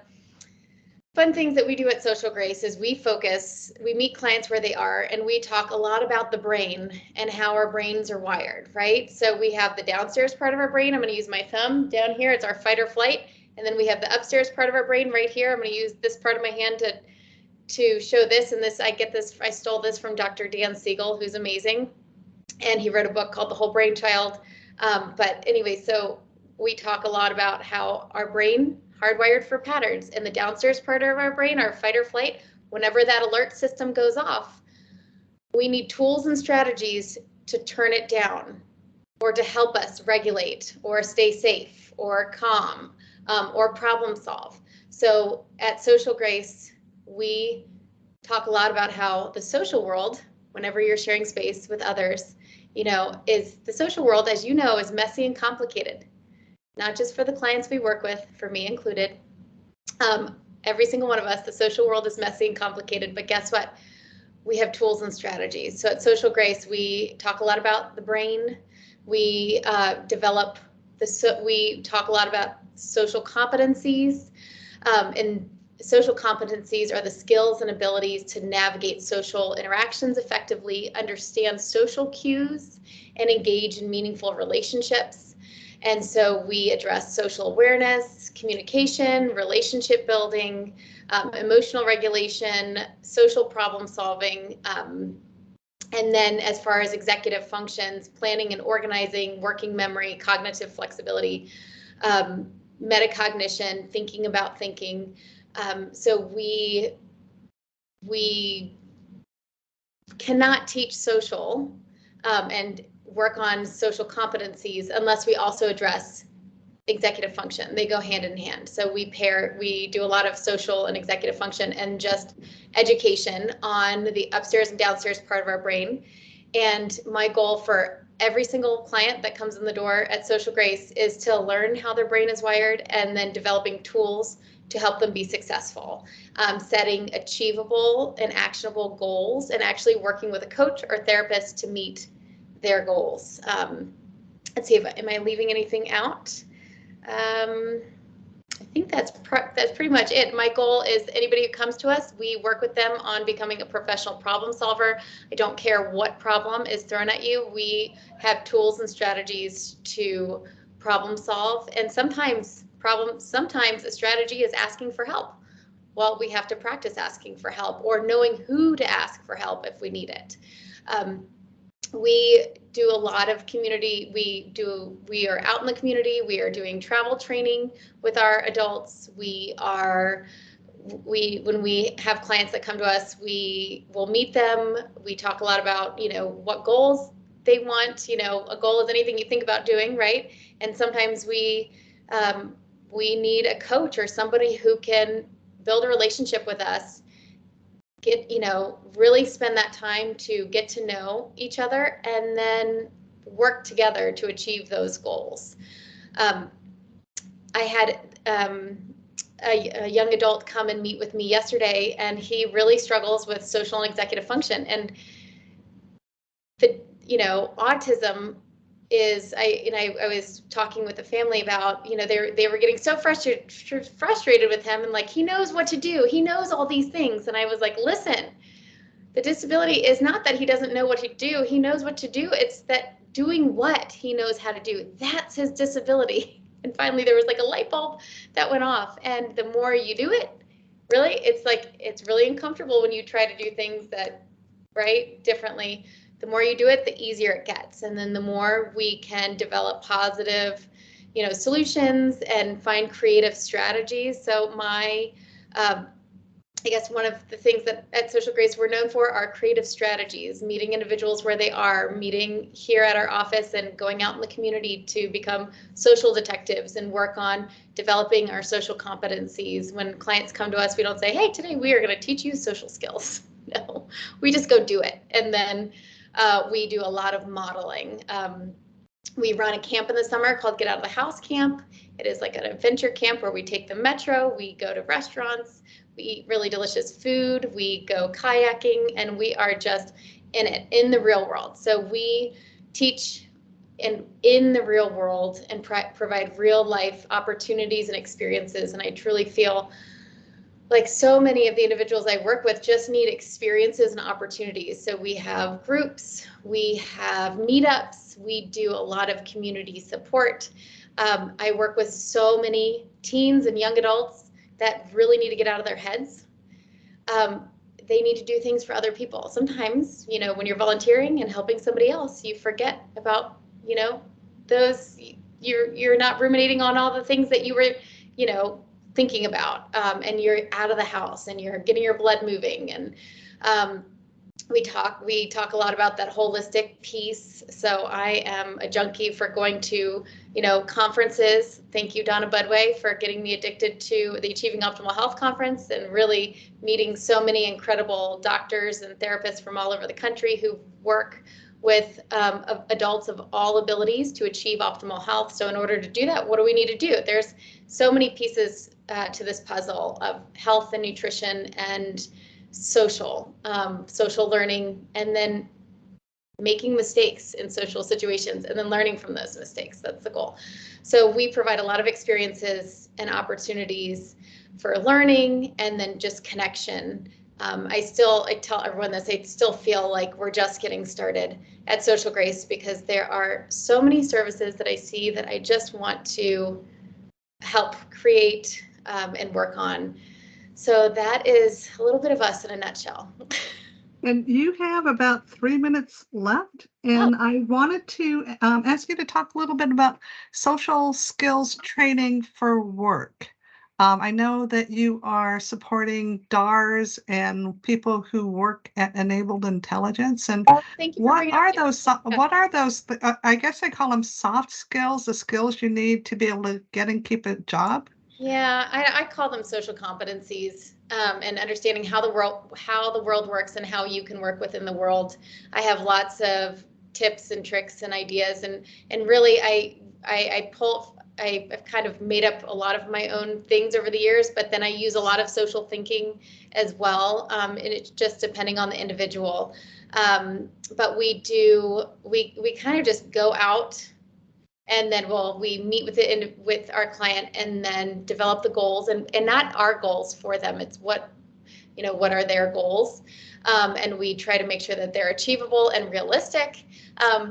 fun things that we do at Social Grace is we meet clients where they are, and we talk a lot about the brain and how our brains are wired, right? So we have the downstairs part of our brain. I'm going to use my thumb down here. It's our fight or flight. And then we have the upstairs part of our brain right here. I'm going to use this part of my hand to show this. And this, I stole this from Dr. Dan Siegel, who's amazing. And he wrote a book called The Whole Brain Child. But anyway, so we talk a lot about how our brain hardwired for patterns, and the downstairs part of our brain, our fight or flight, whenever that alert system goes off, we need tools and strategies to turn it down, or to help us regulate or stay safe or calm, or problem solve. So at Social Grace, we talk a lot about how the social world, whenever you're sharing space with others, is the social world, as you know, is messy and complicated, not just for the clients we work with, for me included. Every single one of us, the social world is messy and complicated, but guess what? We have tools and strategies. So at Social Grace, we talk a lot about the brain. We we talk a lot about social competencies, and social competencies are the skills and abilities to navigate social interactions effectively, understand social cues, and engage in meaningful relationships. And so we address social awareness, communication, relationship building, emotional regulation, social problem solving, and then as far as executive functions, planning and organizing, working memory, cognitive flexibility, metacognition, thinking about thinking. So we cannot teach social and work on social competencies unless we also address executive function. They go hand in hand. So we do a lot of social and executive function and just education on the upstairs and downstairs part of our brain. And my goal for every single client that comes in the door at Social Grace is to learn how their brain is wired and then developing tools to help them be successful, setting achievable and actionable goals, and actually working with a coach or therapist to meet their goals. Let's see, am I leaving anything out? I think that's pretty much it. My goal is anybody who comes to us, we work with them on becoming a professional problem solver. I don't care what problem is thrown at you. We have tools and strategies to problem solve. And sometimes a strategy is asking for help. Well, we have to practice asking for help or knowing who to ask for help if we need it. We do a lot of community. We are out in the community. We are doing travel training with our adults. When we have clients that come to us, we will meet them. We talk a lot about, what goals they want. A goal is anything you think about doing, right? And sometimes we need a coach or somebody who can build a relationship with us, really spend that time to get to know each other and then work together to achieve those goals. I had a young adult come and meet with me yesterday, and he really struggles with social and executive function. And autism is, I was talking with the family about, they were getting so frustrated with him, and like, he knows what to do. He knows all these things. And I was like, listen, the disability is not that he doesn't know what to do. He knows what to do. It's that doing what he knows how to do. That's his disability. And finally, there was like a light bulb that went off. And the more you do it, really, it's really uncomfortable when you try to do things differently. The more you do it, the easier it gets. And then the more we can develop positive, solutions and find creative strategies. So I guess one of the things that at Social Grace we're known for are creative strategies, meeting individuals where they are, meeting here at our office and going out in the community to become social detectives and work on developing our social competencies. When clients come to us, we don't say, hey, today we are going to teach you social skills. No, we just go do it. And then we do a lot of modeling. We run a camp in the summer called Get Out of the House Camp. It is like an adventure camp where we take the metro, we go to restaurants, we eat really delicious food, we go kayaking, and we are just in the real world. So we teach in the real world and provide real life opportunities and experiences. And I truly feel like so many of the individuals I work with just need experiences and opportunities. So we have groups, we have meetups, we do a lot of community support. I work with so many teens and young adults that really need to get out of their heads. They need to do things for other people. Sometimes, when you're volunteering and helping somebody else, you forget about, those, you're not ruminating on all the things that you were, thinking about, and you're out of the house and you're getting your blood moving. And we talk a lot about that holistic piece. So I am a junkie for going to, conferences. Thank you, Donna Budway, for getting me addicted to the Achieving Optimal Health Conference and really meeting so many incredible doctors and therapists from all over the country who work with adults of all abilities to achieve optimal health. So in order to do that, what do we need to do? There's so many pieces to this puzzle of health and nutrition and social learning, and then making mistakes in social situations and then learning from those mistakes. That's the goal. So we provide a lot of experiences and opportunities for learning and then just connection. I tell everyone this, I still feel like we're just getting started at Social Grace because there are so many services that I see that I just want to help create and work on. So that is a little bit of us in a nutshell. And you have about 3 minutes left, and I wanted to ask you to talk a little bit about social skills training for work. I know that you are supporting DARs and people who work at Enabled Intelligence. And Thank you for bringing what are those? I guess I call them soft skills, the skills you need to be able to get and keep a job. Yeah, I call them social competencies, and understanding how the world works and how you can work within the world. I have lots of tips and tricks and ideas, and really I've kind of made up a lot of my own things over the years, but then I use a lot of social thinking as well, and it's just depending on the individual. But we kind of just go out, and then we meet with our client and then develop the goals, and not our goals for them. It's what are their goals, and we try to make sure that they're achievable and realistic.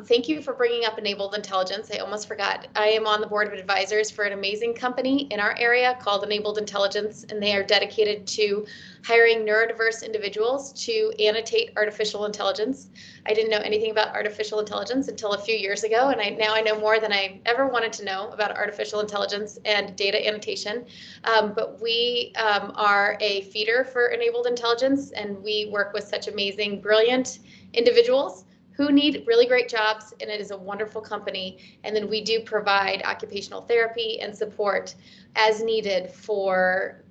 Thank you for bringing up Enabled Intelligence. I almost forgot. I am on the board of advisors for an amazing company in our area called Enabled Intelligence, and they are dedicated to hiring neurodiverse individuals to annotate artificial intelligence. I didn't know anything about artificial intelligence until a few years ago, and now I know more than I ever wanted to know about artificial intelligence and data annotation. But we are a feeder for Enabled Intelligence, and we work with such amazing, brilliant individuals who need really great jobs, and it is a wonderful company. And then we do provide occupational therapy and support as needed for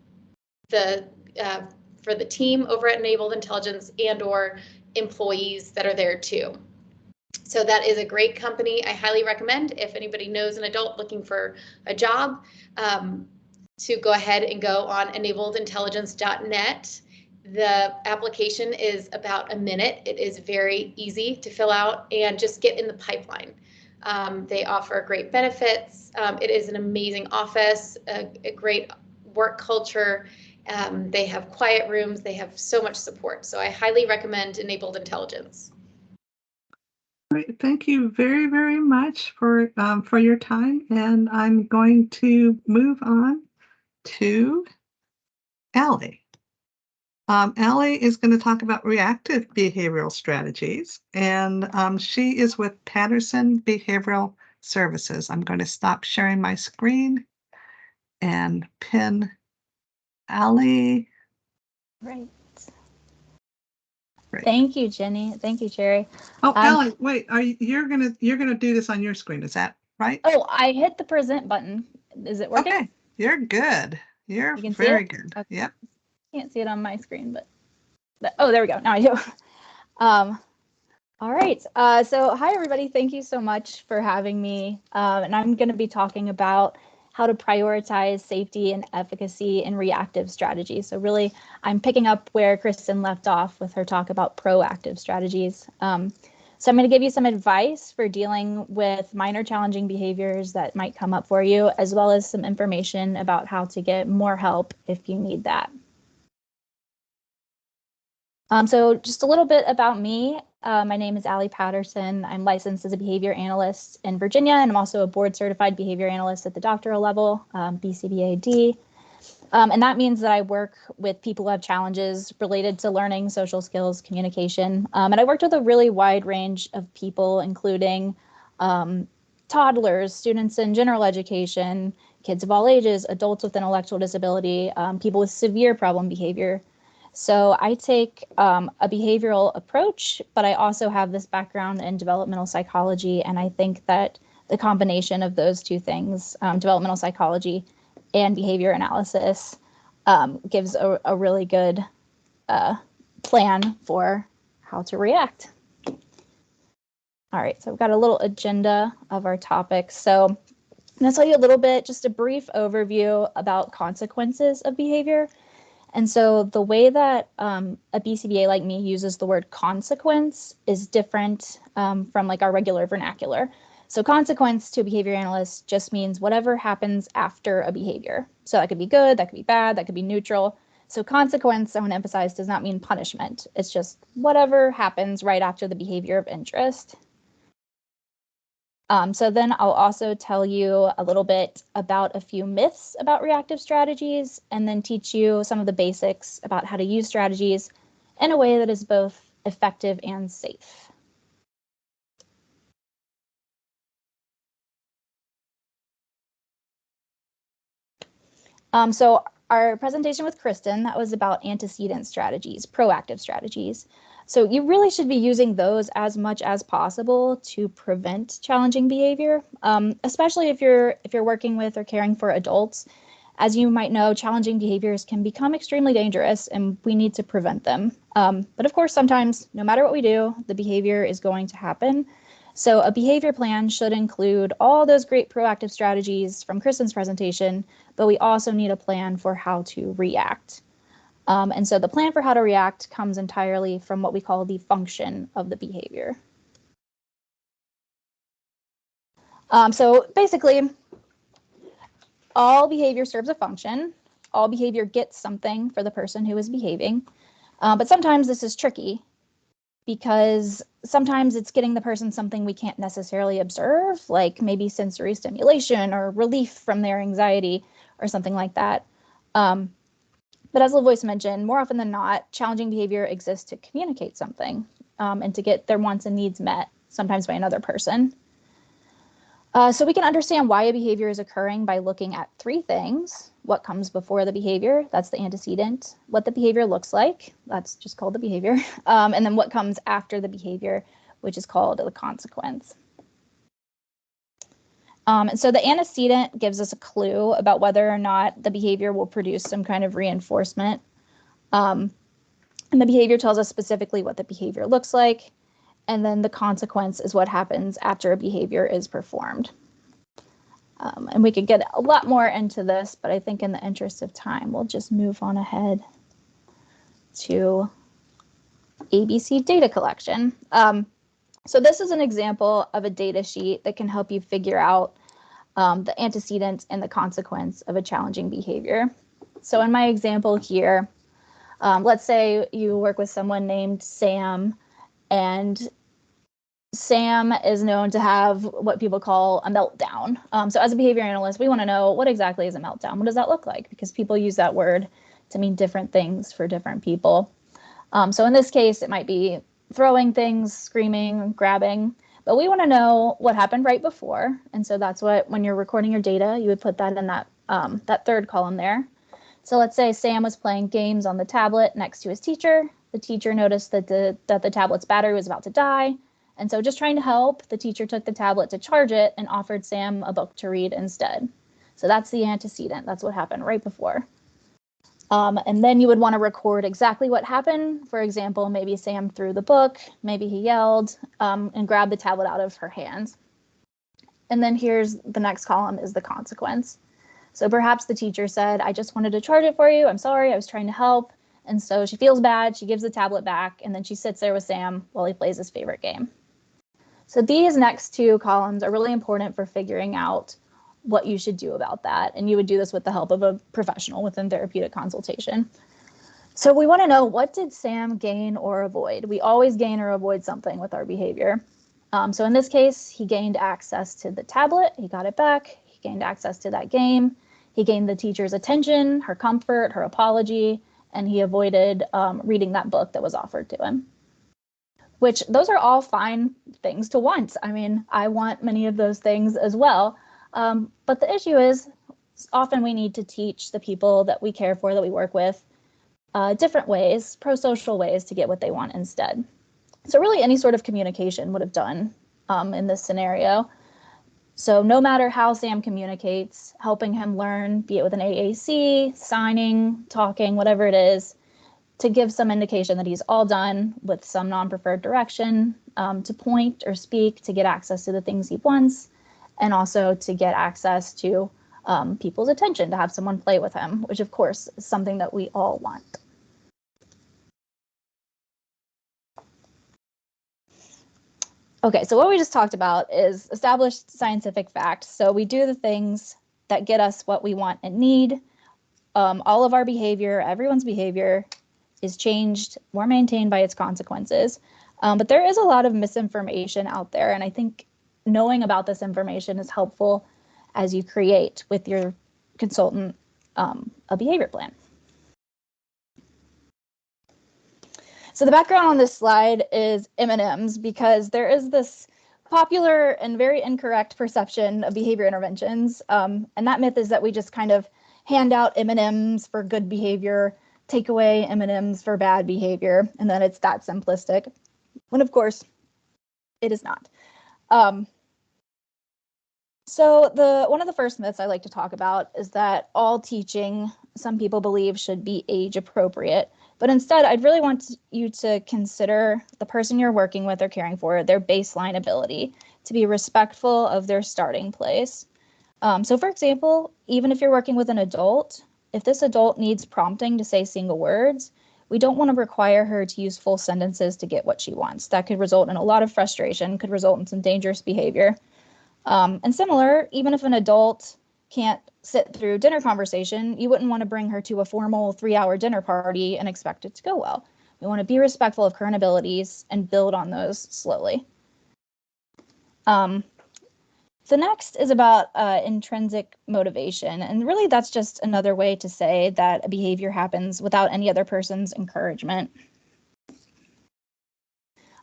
the team over at Enabled Intelligence and/or employees that are there too. So that is a great company. I highly recommend, if anybody knows an adult looking for a job, to go ahead and go on enabledintelligence.net. The application is about a minute. It is very easy to fill out and just get in the pipeline. They offer great benefits. It is an amazing office, a great work culture. They have quiet rooms. They have so much support. So I highly recommend Enabled Intelligence. Great. Thank you very, very much for your time. And I'm going to move on to Allie. Allie is going to talk about reactive behavioral strategies, and she is with Patterson Behavioral Services. I'm going to stop sharing my screen and pin Allie. Right. Thank you, Jenny. Thank you, Sherry. Oh, Allie, wait, you're gonna do this on your screen, is that right? Oh, I hit the present button. Is it working? Okay, you're good. You're very good. Okay. Yep. Can't see it on my screen, but oh, there we go. Now I do. All right. So hi, everybody. Thank you so much for having me. And I'm going to be talking about how to prioritize safety and efficacy in reactive strategies. So really, I'm picking up where Kristen left off with her talk about proactive strategies. So I'm going to give you some advice for dealing with minor challenging behaviors that might come up for you, as well as some information about how to get more help if you need that. So just a little bit about me. My name is Allie Patterson. I'm licensed as a behavior analyst in Virginia, and I'm also a board certified behavior analyst at the doctoral level, BCBAD. And that means that I work with people who have challenges related to learning, social skills, communication. And I worked with a really wide range of people, including toddlers, students in general education, kids of all ages, adults with intellectual disability, people with severe problem behavior. So I take a behavioral approach, but I also have this background in developmental psychology. And I think that the combination of those two things, developmental psychology and behavior analysis, gives a really good plan for how to react. All right, so I've got a little agenda of our topics. So I'm going to tell you a little bit, just a brief overview about consequences of behavior. And so the way that a BCBA like me uses the word consequence is different from like our regular vernacular. So consequence to a behavior analyst just means whatever happens after a behavior. So that could be good, that could be bad, that could be neutral. So consequence, I want to emphasize, does not mean punishment. It's just whatever happens right after the behavior of interest. So then I'll also tell you a little bit about a few myths about reactive strategies, and then teach you some of the basics about how to use strategies in a way that is both effective and safe. So our presentation with Kristen, that was about antecedent strategies, proactive strategies. So you really should be using those as much as possible to prevent challenging behavior, especially if you're working with or caring for adults. As you might know, challenging behaviors can become extremely dangerous and we need to prevent them. But of course, sometimes, no matter what we do, the behavior is going to happen. So a behavior plan should include all those great proactive strategies from Kristen's presentation, but we also need a plan for how to react. And so the plan for how to react comes entirely from what we call the function of the behavior. So basically, all behavior serves a function. All behavior gets something for the person who is behaving. But sometimes this is tricky because sometimes it's getting the person something we can't necessarily observe, like maybe sensory stimulation or relief from their anxiety or something like that. But as LaVoice mentioned, more often than not, challenging behavior exists to communicate something and to get their wants and needs met, sometimes by another person. So we can understand why a behavior is occurring by looking at three things: what comes before the behavior, that's the antecedent; what the behavior looks like, that's just called the behavior; and then what comes after the behavior, which is called the consequence. And so the antecedent gives us a clue about whether or not the behavior will produce some kind of reinforcement. And the behavior tells us specifically what the behavior looks like. And then the consequence is what happens after a behavior is performed. And we could get a lot more into this, but I think in the interest of time, we'll just move on ahead to ABC data collection. So this is an example of a data sheet that can help you figure out the antecedent and the consequence of a challenging behavior. So in my example here, let's say you work with someone named Sam, and Sam is known to have what people call a meltdown. So as a behavior analyst, we want to know, what exactly is a meltdown? What does that look like? Because people use that word to mean different things for different people. So in this case, it might be throwing things, screaming, grabbing, but we want to know what happened right before. And so that's what, when you're recording your data, you would put that in that third column there. So let's say Sam was playing games on the tablet next to his teacher. The teacher noticed that the tablet's battery was about to die. And so just trying to help, the teacher took the tablet to charge it and offered Sam a book to read instead. So that's the antecedent. That's what happened right before. And then you would want to record exactly what happened. For example, maybe Sam threw the book, maybe he yelled and grabbed the tablet out of her hands. And then here's the next column is the consequence. So perhaps the teacher said, I just wanted to charge it for you. I'm sorry, I was trying to help. And so she feels bad. She gives the tablet back, and then she sits there with Sam while he plays his favorite game. So these next two columns are really important for figuring out what you should do about that. And you would do this with the help of a professional within therapeutic consultation. So we want to know, what did Sam gain or avoid? We always gain or avoid something with our behavior. So in this case, he gained access to the tablet. He got it back. He gained access to that game. He gained the teacher's attention, her comfort, her apology, and he avoided reading that book that was offered to him. Which, those are all fine things to want. I mean, I want many of those things as well. But the issue is, often we need to teach the people that we care for, that we work with, different ways, pro-social ways to get what they want instead. So really any sort of communication would have done in this scenario. So no matter how Sam communicates, helping him learn, be it with an AAC, signing, talking, whatever it is, to give some indication that he's all done with some non-preferred direction, to point or speak, to get access to the things he wants, and also to get access to people's attention, to have someone play with him, which of course is something that we all want. Okay, so what we just talked about is established scientific facts. So we do the things that get us what we want and need. All of our behavior, everyone's behavior, is changed or maintained by its consequences. But there is a lot of misinformation out there, and I think knowing about this information is helpful as you create with your consultant a behavior plan. So the background on this slide is M&Ms, because there is this popular and very incorrect perception of behavior interventions. And that myth is that we just kind of hand out M&Ms for good behavior, take away M&Ms for bad behavior, and then it's that simplistic, when of course it is not. So one of the first myths I like to talk about is that all teaching, some people believe, should be age appropriate. But instead, I'd really want you to consider the person you're working with or caring for, their baseline ability, to be respectful of their starting place. So for example, even if you're working with an adult, if this adult needs prompting to say single words, we don't want to require her to use full sentences to get what she wants. That could result in a lot of frustration, could result in some dangerous behavior. And similar, even if an adult can't sit through dinner conversation, you wouldn't want to bring her to a formal 3-hour dinner party and expect it to go well. We want to be respectful of current abilities and build on those slowly. The next is about intrinsic motivation. And really that's just another way to say that a behavior happens without any other person's encouragement.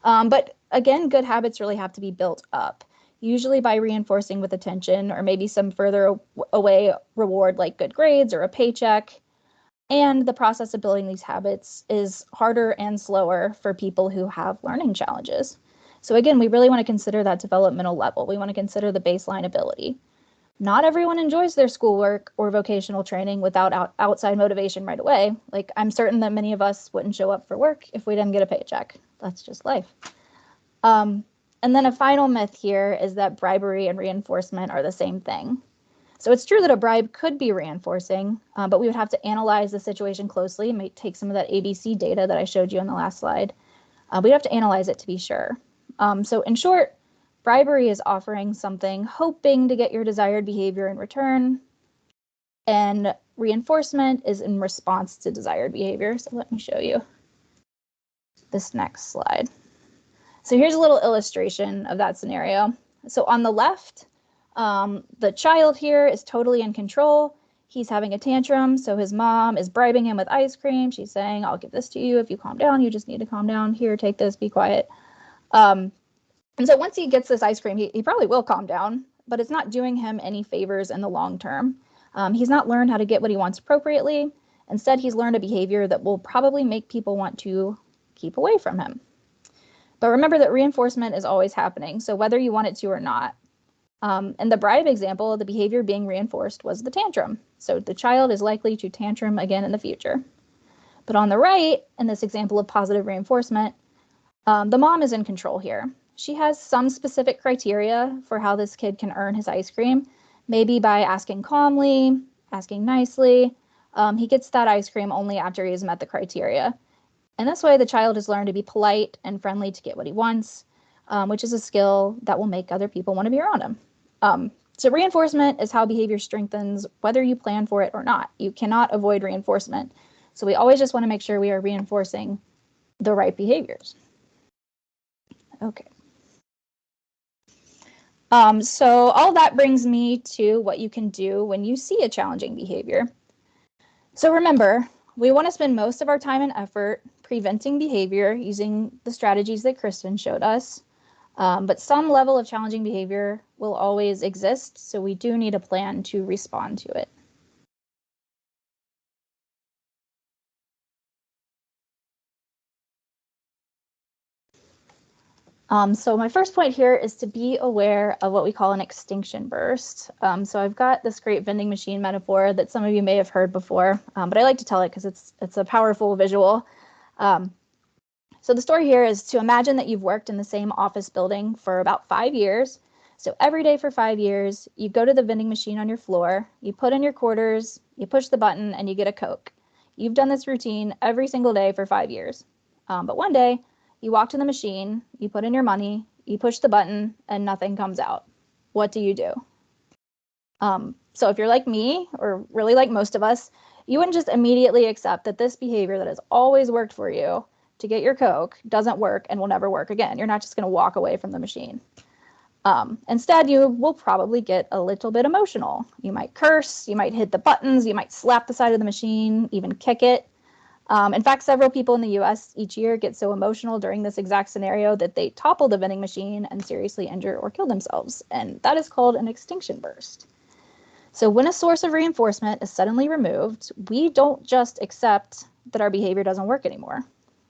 But again, good habits really have to be built up, usually by reinforcing with attention or maybe some further away reward like good grades or a paycheck. And the process of building these habits is harder and slower for people who have learning challenges. So again, we really want to consider that developmental level. We want to consider the baseline ability. Not everyone enjoys their schoolwork or vocational training without outside motivation right away. Like, I'm certain that many of us wouldn't show up for work if we didn't get a paycheck. That's just life. And then a final myth here is that bribery and reinforcement are the same thing. So it's true that a bribe could be reinforcing, but we would have to analyze the situation closely, and take some of that ABC data that I showed you on the last slide. We'd have to analyze it to be sure. So in short, bribery is offering something, hoping to get your desired behavior in return, and reinforcement is in response to desired behavior. So let me show you this next slide. So here's a little illustration of that scenario. So on the left, the child here is totally in control. He's having a tantrum, so his mom is bribing him with ice cream. She's saying, I'll give this to you if you calm down. You just need to calm down. Here, take this, be quiet. And so once he gets this ice cream, he probably will calm down, but it's not doing him any favors in the long term. He's not learned how to get what he wants appropriately. Instead, he's learned a behavior that will probably make people want to keep away from him. But remember that reinforcement is always happening, so whether you want it to or not. In the bribe example, the behavior being reinforced was the tantrum. So the child is likely to tantrum again in the future. But on the right, in this example of positive reinforcement, the mom is in control here. She has some specific criteria for how this kid can earn his ice cream, maybe by asking calmly, asking nicely. He gets that ice cream only after he has met the criteria. And this way, the child has learned to be polite and friendly to get what he wants, which is a skill that will make other people want to be around him. So reinforcement is how behavior strengthens, whether you plan for it or not. You cannot avoid reinforcement. So we always just want to make sure we are reinforcing the right behaviors. Okay. So all that brings me to what you can do when you see a challenging behavior. So remember, we want to spend most of our time and effort preventing behavior using the strategies that Kristen showed us. But some level of challenging behavior will always exist, so we do need a plan to respond to it. So my first point here is to be aware of what we call an extinction burst. So I've got this great vending machine metaphor that some of you may have heard before, but I like to tell it because it's a powerful visual. So the story here is to imagine that you've worked in the same office building for about 5 years. So every day for 5 years, you go to the vending machine on your floor, you put in your quarters, you push the button, and you get a Coke. You've done this routine every single day for 5 years. But one day, you walk to the machine, you put in your money, you push the button, and nothing comes out. What do you do? So if you're like me, or really like most of us, you wouldn't just immediately accept that this behavior that has always worked for you to get your Coke doesn't work and will never work again. You're not just going to walk away from the machine. Instead, you will probably get a little bit emotional. You might curse, you might hit the buttons, you might slap the side of the machine, even kick it. In fact, several people in the US each year get so emotional during this exact scenario that they topple the vending machine and seriously injure or kill themselves. And that is called an extinction burst. So when a source of reinforcement is suddenly removed, we don't just accept that our behavior doesn't work anymore.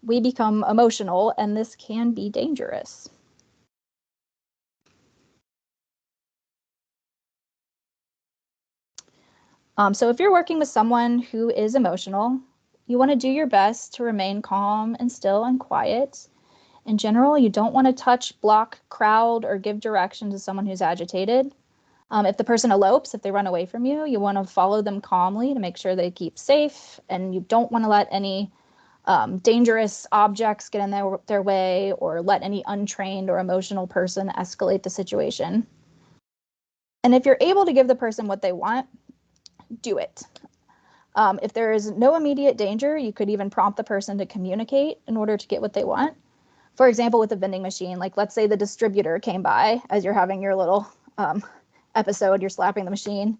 We become emotional, and this can be dangerous. So if you're working with someone who is emotional, you want to do your best to remain calm and still and quiet. In general, you don't want to touch, block, crowd, or give direction to someone who's agitated. If the person elopes, if they run away from you, you want to follow them calmly to make sure they keep safe, and you don't want to let any dangerous objects get in their way or let any untrained or emotional person escalate the situation. And if you're able to give the person what they want, do it. If there is no immediate danger, you could even prompt the person to communicate in order to get what they want. For example, with a vending machine, like let's say the distributor came by as you're having your little episode, you're slapping the machine.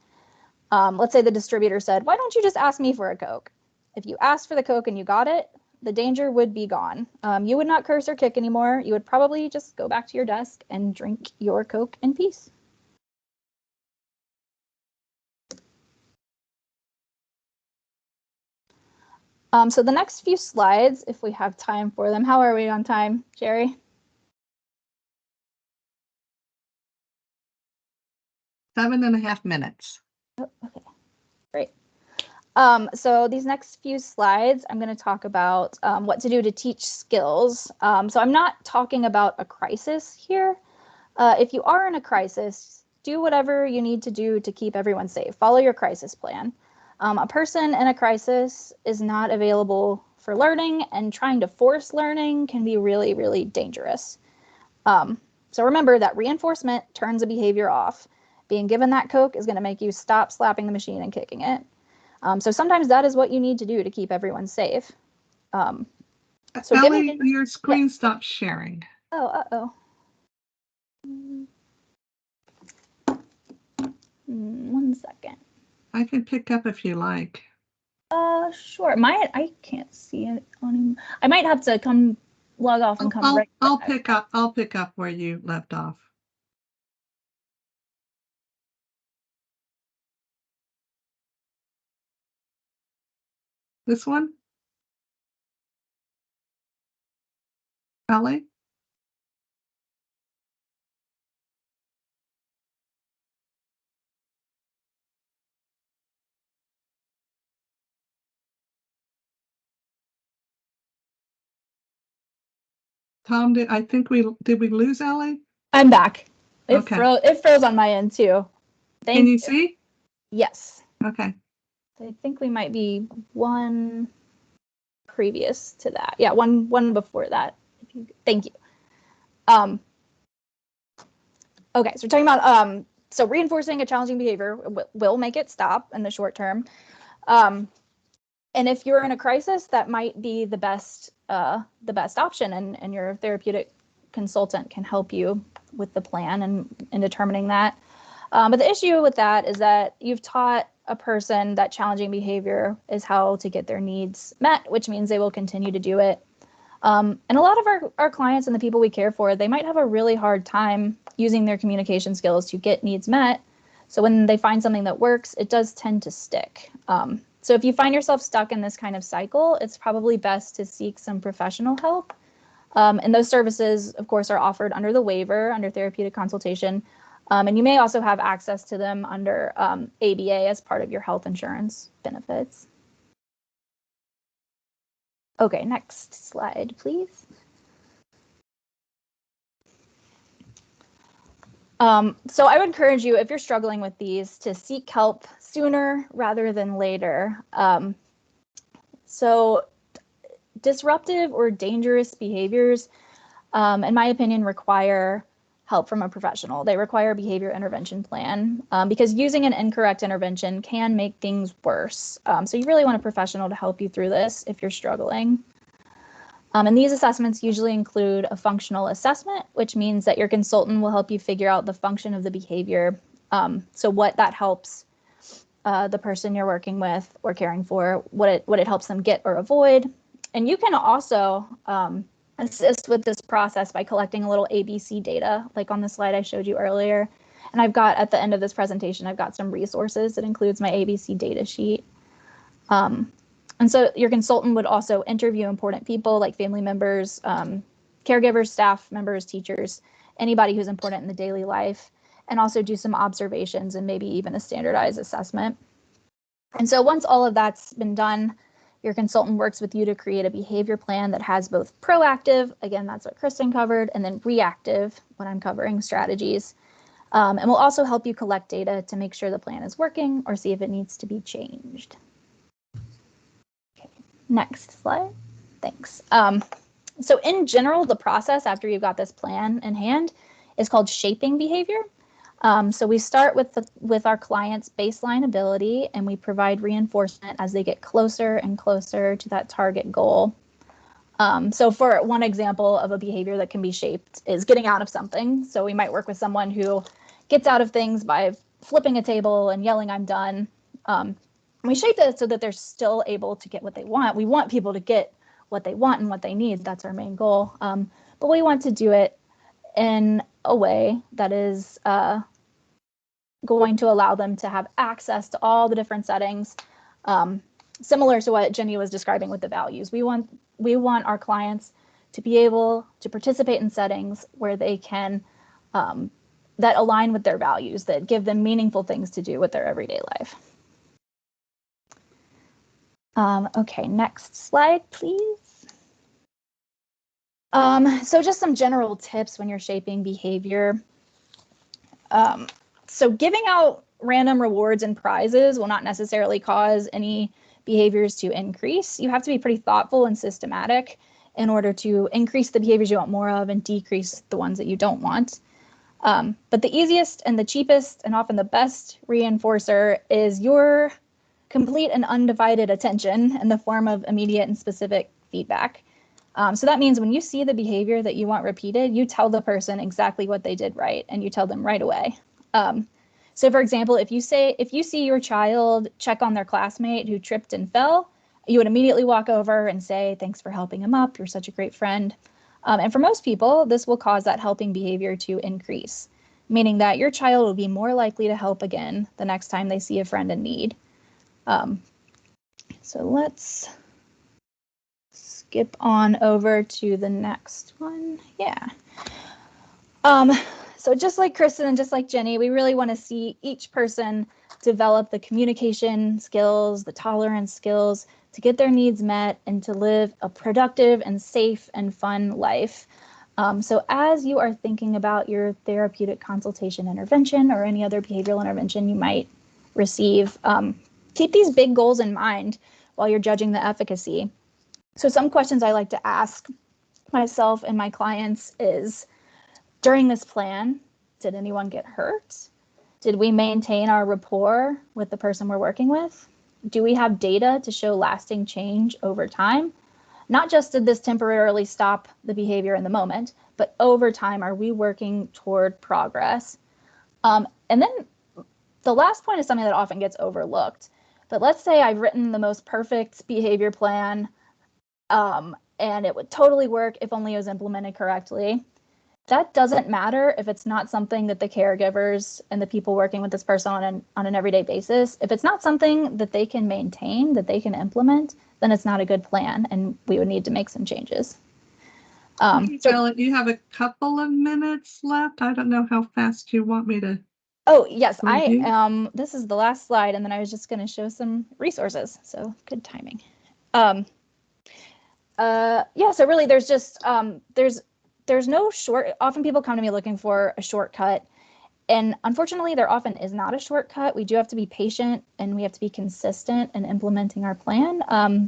Let's say the distributor said, "Why don't you just ask me for a Coke?" If you asked for the Coke and you got it, the danger would be gone. You would not curse or kick anymore. You would probably just go back to your desk and drink your Coke in peace. So the next few slides, if we have time for them. How are we on time, Jerry? 7.5 minutes. Oh, okay, great. So these next few slides, I'm going to talk about what to do to teach skills. So I'm not talking about a crisis here. If you are in a crisis, do whatever you need to do to keep everyone safe. Follow your crisis plan. A person in a crisis is not available for learning, and trying to force learning can be really, really dangerous. So remember that reinforcement turns a behavior off. Being given that Coke is going to make you stop slapping the machine and kicking it. So sometimes that is what you need to do to keep everyone safe. So Ellie, your screen stopped sharing. Oh, uh-oh. One second. I can pick up if you like. Sure. I can't see it on. I might have to come log off and come right back. I'll pick up where you left off. This one? Ellie? Tom, did we lose Ellie? I'm back. It okay. Froze on my end too. Can you see? Yes. Okay. I think we might be one previous to that. Yeah, one before that. Thank you. Okay, so we're talking about so reinforcing a challenging behavior will make it stop in the short term. And if you're in a crisis, that might be the best option, and your therapeutic consultant can help you with the plan and determining that. But the issue with that is that you've taught a person that challenging behavior is how to get their needs met, which means they will continue to do it. And a lot of our clients and the people we care for, they might have a really hard time using their communication skills to get needs met. So when they find something that works, it does tend to stick. So if you find yourself stuck in this kind of cycle, it's probably best to seek some professional help. And those services, of course, are offered under the waiver, under therapeutic consultation. And you may also have access to them under ABA as part of your health insurance benefits. Okay, next slide, please. So I would encourage you, if you're struggling with these, to seek help sooner rather than later. So disruptive or dangerous behaviors, in my opinion, require help from a professional. They require a behavior intervention plan because using an incorrect intervention can make things worse. So you really want a professional to help you through this if you're struggling. And these assessments usually include a functional assessment, which means that your consultant will help you figure out the function of the behavior. So what that helps the person you're working with or caring for, what it helps them get or avoid. And you can also assist with this process by collecting a little ABC data, like on the slide I showed you earlier. And I've got, at the end of this presentation, I've got some resources that includes my ABC data sheet. And so your consultant would also interview important people like family members, caregivers, staff members, teachers, anybody who's important in the daily life, and also do some observations and maybe even a standardized assessment. And so once all of that's been done, your consultant works with you to create a behavior plan that has both proactive, again, that's what Kristen covered, and then reactive, when I'm covering strategies. And we'll also help you collect data to make sure the plan is working or see if it needs to be changed. Next slide. Thanks. So in general, the process after you've got this plan in hand is called shaping behavior. So we start with our client's baseline ability, and we provide reinforcement as they get closer and closer to that target goal. So for one example of a behavior that can be shaped is getting out of something. So we might work with someone who gets out of things by flipping a table and yelling, "I'm done." We shape it so that they're still able to get what they want. We want people to get what they want and what they need. That's our main goal. But we want to do it in a way that is going to allow them to have access to all the different settings, similar to what Jenny was describing with the values. We want our clients to be able to participate in settings where they can, that align with their values, that give them meaningful things to do with their everyday life. Okay, next slide, please. So just some general tips when you're shaping behavior. So giving out random rewards and prizes will not necessarily cause any behaviors to increase. You have to be pretty thoughtful and systematic in order to increase the behaviors you want more of and decrease the ones that you don't want. But the easiest and the cheapest and often the best reinforcer is your complete and undivided attention in the form of immediate and specific feedback. So that means when you see the behavior that you want repeated, you tell the person exactly what they did right, and you tell them right away. So for example, if you see your child check on their classmate who tripped and fell, you would immediately walk over and say, "Thanks for helping him up. You're such a great friend." And for most people, this will cause that helping behavior to increase, meaning that your child will be more likely to help again the next time they see a friend in need. So let's skip on over to the next one. Yeah. So just like Kristen and just like Jenny, we really want to see each person develop the communication skills, the tolerance skills to get their needs met and to live a productive and safe and fun life. So as you are thinking about your therapeutic consultation intervention or any other behavioral intervention you might receive, keep these big goals in mind while you're judging the efficacy. So some questions I like to ask myself and my clients is, during this plan, did anyone get hurt? Did we maintain our rapport with the person we're working with? Do we have data to show lasting change over time? Not just did this temporarily stop the behavior in the moment, but over time, are we working toward progress? And then the last point is something that often gets overlooked. But let's say I've written the most perfect behavior plan, and it would totally work if only it was implemented correctly. That doesn't matter if it's not something that the caregivers and the people working with this person on an everyday basis, if it's not something that they can maintain, that they can implement, then it's not a good plan, and we would need to make some changes. Violet, you have a couple of minutes left. I don't know how fast you want me to. Oh, yes, I review. am. This is the last slide, and then I was just going to show some resources. So good timing. Yeah, so really there's just, there's no often people come to me looking for a shortcut. And unfortunately, there often is not a shortcut. We do have to be patient and we have to be consistent in implementing our plan.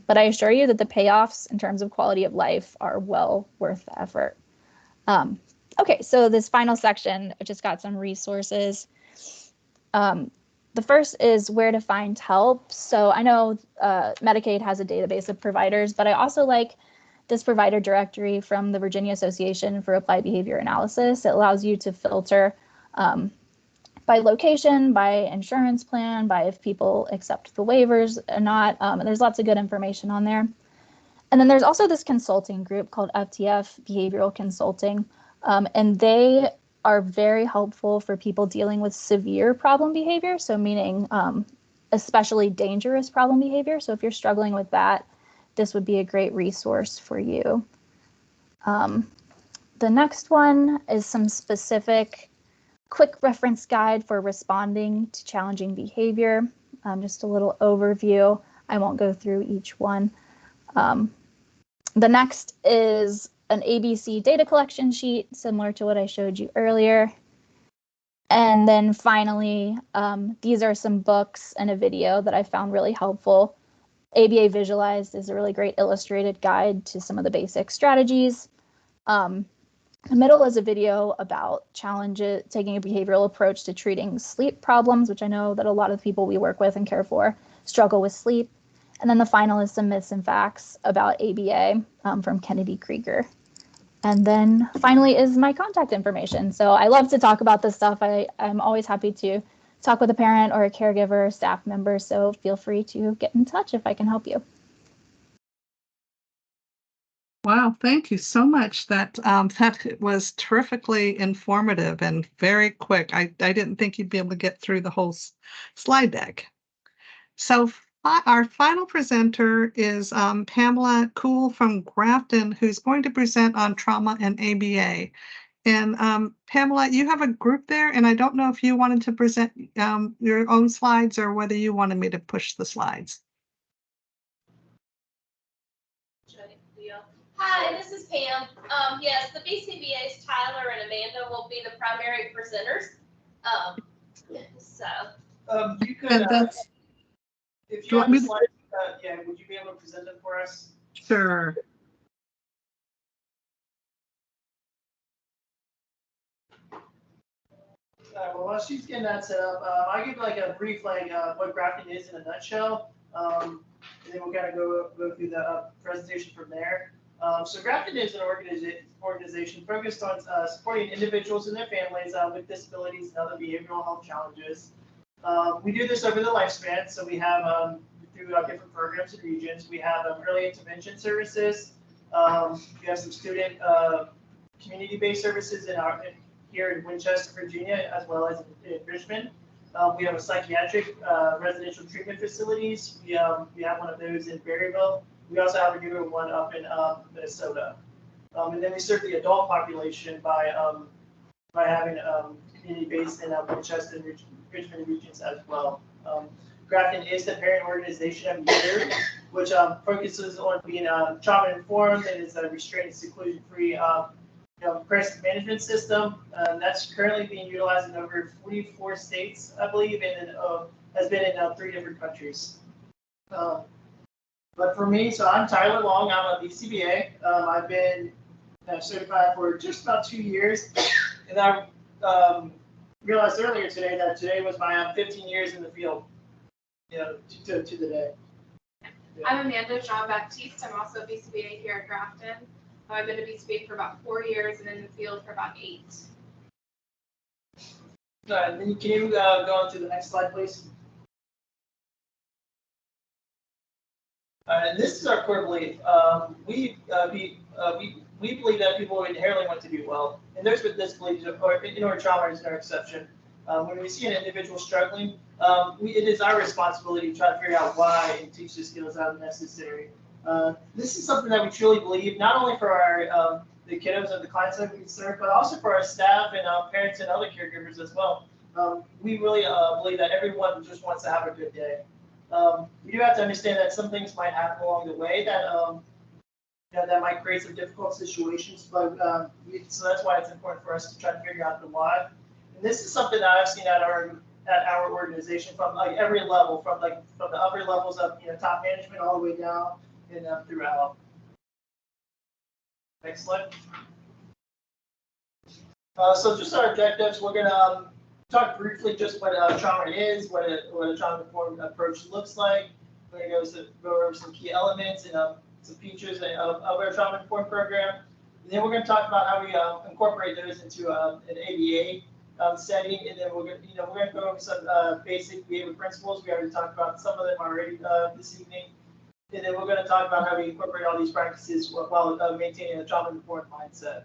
But I assure you that the payoffs in terms of quality of life are well worth the effort. Okay, so this final section, I just got some resources. The first is where to find help. So I know Medicaid has a database of providers, but I also like this provider directory from the Virginia Association for Applied Behavior Analysis. It allows you to filter by location, by insurance plan, by if people accept the waivers or not. And there's lots of good information on there. And then there's also this consulting group called FTF Behavioral Consulting. And they are very helpful for people dealing with severe problem behavior. So meaning especially dangerous problem behavior. So if you're struggling with that, this would be a great resource for you. The next one is some specific quick reference guide for responding to challenging behavior. Just a little overview. I won't go through each one. The next is an ABC data collection sheet, similar to what I showed you earlier. And then finally, these are some books and a video that I found really helpful. ABA Visualized is a really great illustrated guide to some of the basic strategies. The middle is a video about challenges, taking a behavioral approach to treating sleep problems, which I know that a lot of the people we work with and care for struggle with sleep. And then the final is some myths and facts about ABA from Kennedy Krieger. And then finally is my contact information. So I love to talk about this stuff. I'm always happy to talk with a parent or a caregiver, staff member. So feel free to get in touch if I can help you. Wow, thank you so much. That was terrifically informative and very quick. I didn't think you'd be able to get through the whole slide deck. So our final presenter is Pamela Kuhl from Grafton, who's going to present on trauma and ABA. And Pamela, you have a group there, and I don't know if you wanted to present your own slides or whether you wanted me to push the slides. Hi, this is Pam. Yes, the BCBA's Tyler and Amanda will be the primary presenters. You could, if you have the slides, yeah, would you be able to present them for us? Sure. Well, while she's getting that set up, I'll give like a brief what Grafton is in a nutshell, and then we'll kind of go through the presentation from there. So Grafton is an organization focused on supporting individuals and their families with disabilities and other behavioral health challenges. We do this over the lifespan, so we have through different programs and regions. We have early intervention services. We have some student community-based services here in Winchester, Virginia, as well as in Richmond. We have a psychiatric residential treatment facilities. We have one of those in Berryville. We also have a newer one up in Minnesota. And then we serve the adult population by having community-based in Winchester and Richmond regions as well. Grafton is the parent organization of the year, which focuses on being trauma-informed and is a restraint and seclusion-free crisis management system. That's currently being utilized in over 44 states, I believe, and has been in 3 different countries. But for me, so I'm Tyler Long. I'm a BCBA. I've been certified for just about 2 years, and I realized earlier today that today was my 15 years in the field. To the day. Yeah. I'm Amanda Jean-Baptiste. I'm also a BCBA here at Grafton. I've been a BCBA for about 4 years and in the field for about 8. And then can you go on to the next slide, please? And this is our core belief. We believe that people inherently want to do well, and those with disabilities or trauma is no exception. When we see an individual struggling, it is our responsibility to try to figure out why and teach the skills that are necessary. This is something that we truly believe, not only for our the kiddos and the clients that we serve, but also for our staff and parents and other caregivers as well. We really believe that everyone just wants to have a good day. We do have to understand that some things might happen along the way that that might create some difficult situations, but so that's why it's important for us to try to figure out the why. And this is something that I've seen at our organization from like every level, from the upper levels of top management all the way down and throughout. Next slide. So just our objectives, we're going to talk briefly just what trauma is, what a trauma-informed approach looks like. We're going to go over some key elements and some features of our trauma-informed program. And then we're going to talk about how we incorporate those into an ABA setting, and then we're going to go over some basic behavior principles. We already talked about some of them already this evening. And then we're going to talk about how we incorporate all these practices while maintaining a trauma-informed mindset.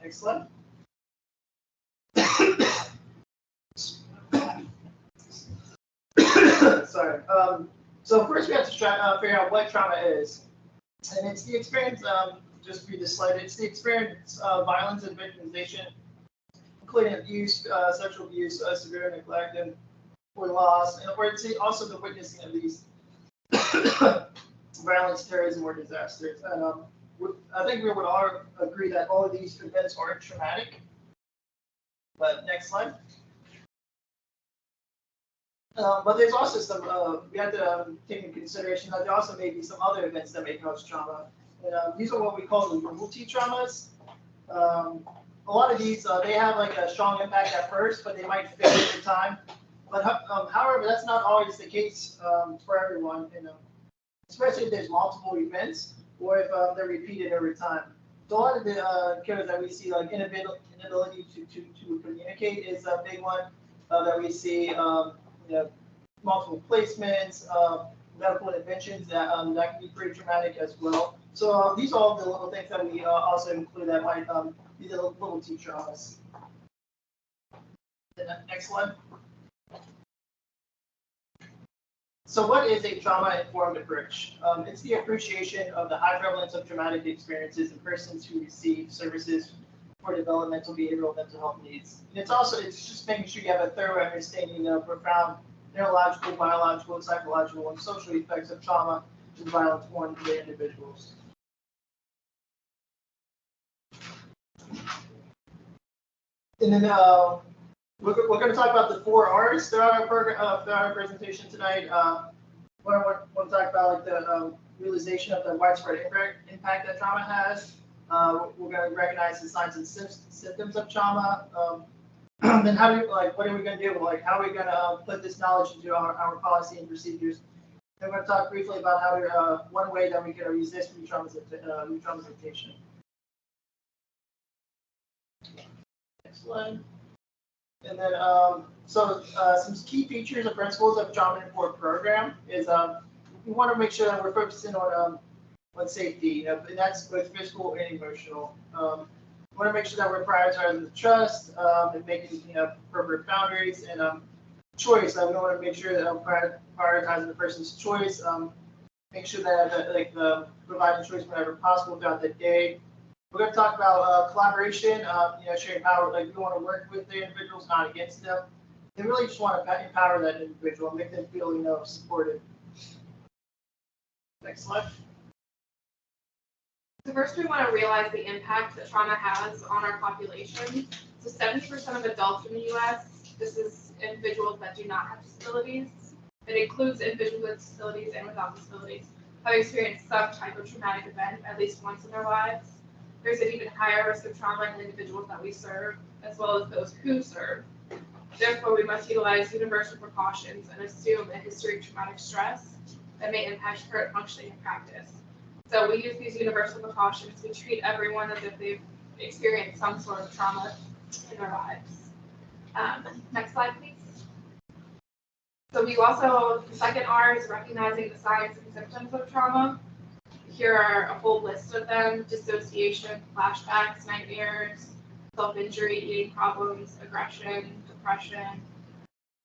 Next slide. Sorry. So first we have to figure out what trauma is. And it's the experience, just read this slide, it's the experience of violence and victimization, including abuse, sexual abuse, severe neglect, or loss, or it's also the witnessing of these violence, terrorism, or disasters. And I think we would all agree that all of these events are traumatic. But next slide. But there's also some, we have to take into consideration that there also may be some other events that may cause trauma. And, these are what we call the multi-traumas. A lot of these, they have like a strong impact at first, but they might fade over time. But however, that's not always the case for everyone, especially if there's multiple events or if they're repeated over time. So a lot of the kiddos that we see, like inability to communicate is a big one that we see. Multiple placements, medical interventions that can be pretty traumatic as well. So these are all the little things that we also include that might be the little T traumas. The next slide. So what is a trauma-informed approach? It's the appreciation of the high prevalence of traumatic experiences in persons who receive services for developmental, behavioral, mental health needs. And it's just making sure you have a thorough understanding of profound neurological, biological, psychological, and social effects of trauma and violence on the individuals. And then we're going to talk about the 4 R's throughout our program, throughout our presentation tonight. We want to talk about like the realization of the widespread impact that trauma has. We're going to recognize the signs and symptoms of trauma. Then what are we going to do? Like, how are we going to put this knowledge into our policy and procedures? Then we're going to talk briefly about how one way that we can resist re-traumatization. Next slide. And then, some key features and principles of trauma-informed program is we want to make sure that we're focusing on safety, and that's both physical and emotional. We want to make sure that we're prioritizing the trust and making appropriate boundaries and choice. We want to make sure that we're prioritizing the person's choice. Make sure that providing choice whenever possible throughout the day. We're going to talk about collaboration. Sharing power. Like, we want to work with the individuals, not against them. They really just want to empower that individual and make them feel supported. Next slide. So first, we want to realize the impact that trauma has on our population. So 70% of adults in the U.S., this is individuals that do not have disabilities. It includes individuals with disabilities and without disabilities, have experienced some type of traumatic event at least once in their lives. There's an even higher risk of trauma in the individuals that we serve, as well as those who serve. Therefore, we must utilize universal precautions and assume a history of traumatic stress that may impact current functioning and practice. So we use these universal precautions. We treat everyone as if they've experienced some sort of trauma in their lives. Next slide, please. So we also, the second R is recognizing the signs and symptoms of trauma. Here are a full list of them: dissociation, flashbacks, nightmares, self-injury, eating problems, aggression, depression.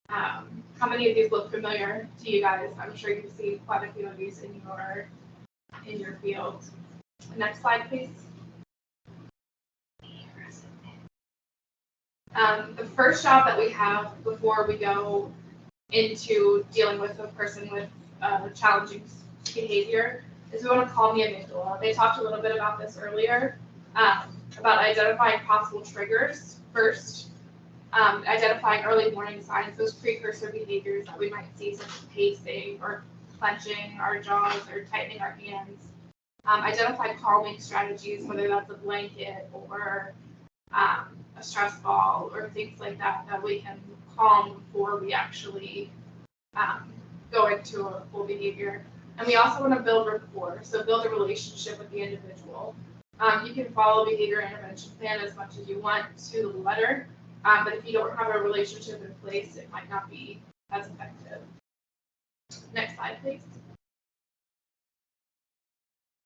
How many of these look familiar to you guys? I'm sure you've seen quite a few of these in your field. Next slide, please. The first job that we have before we go into dealing with a person with challenging behavior is we want to calm the amygdala. They talked a little bit about this earlier, about identifying possible triggers first, identifying early warning signs, those precursor behaviors that we might see, such as pacing or clenching our jaws or tightening our hands. Identify calming strategies, whether that's a blanket or a stress ball or things like that, that we can calm before we actually go into a full behavior. And we also want to build rapport, so build a relationship with the individual. You can follow behavior intervention plan as much as you want to the letter, but if you don't have a relationship in place, it might not be as effective. Next slide, please.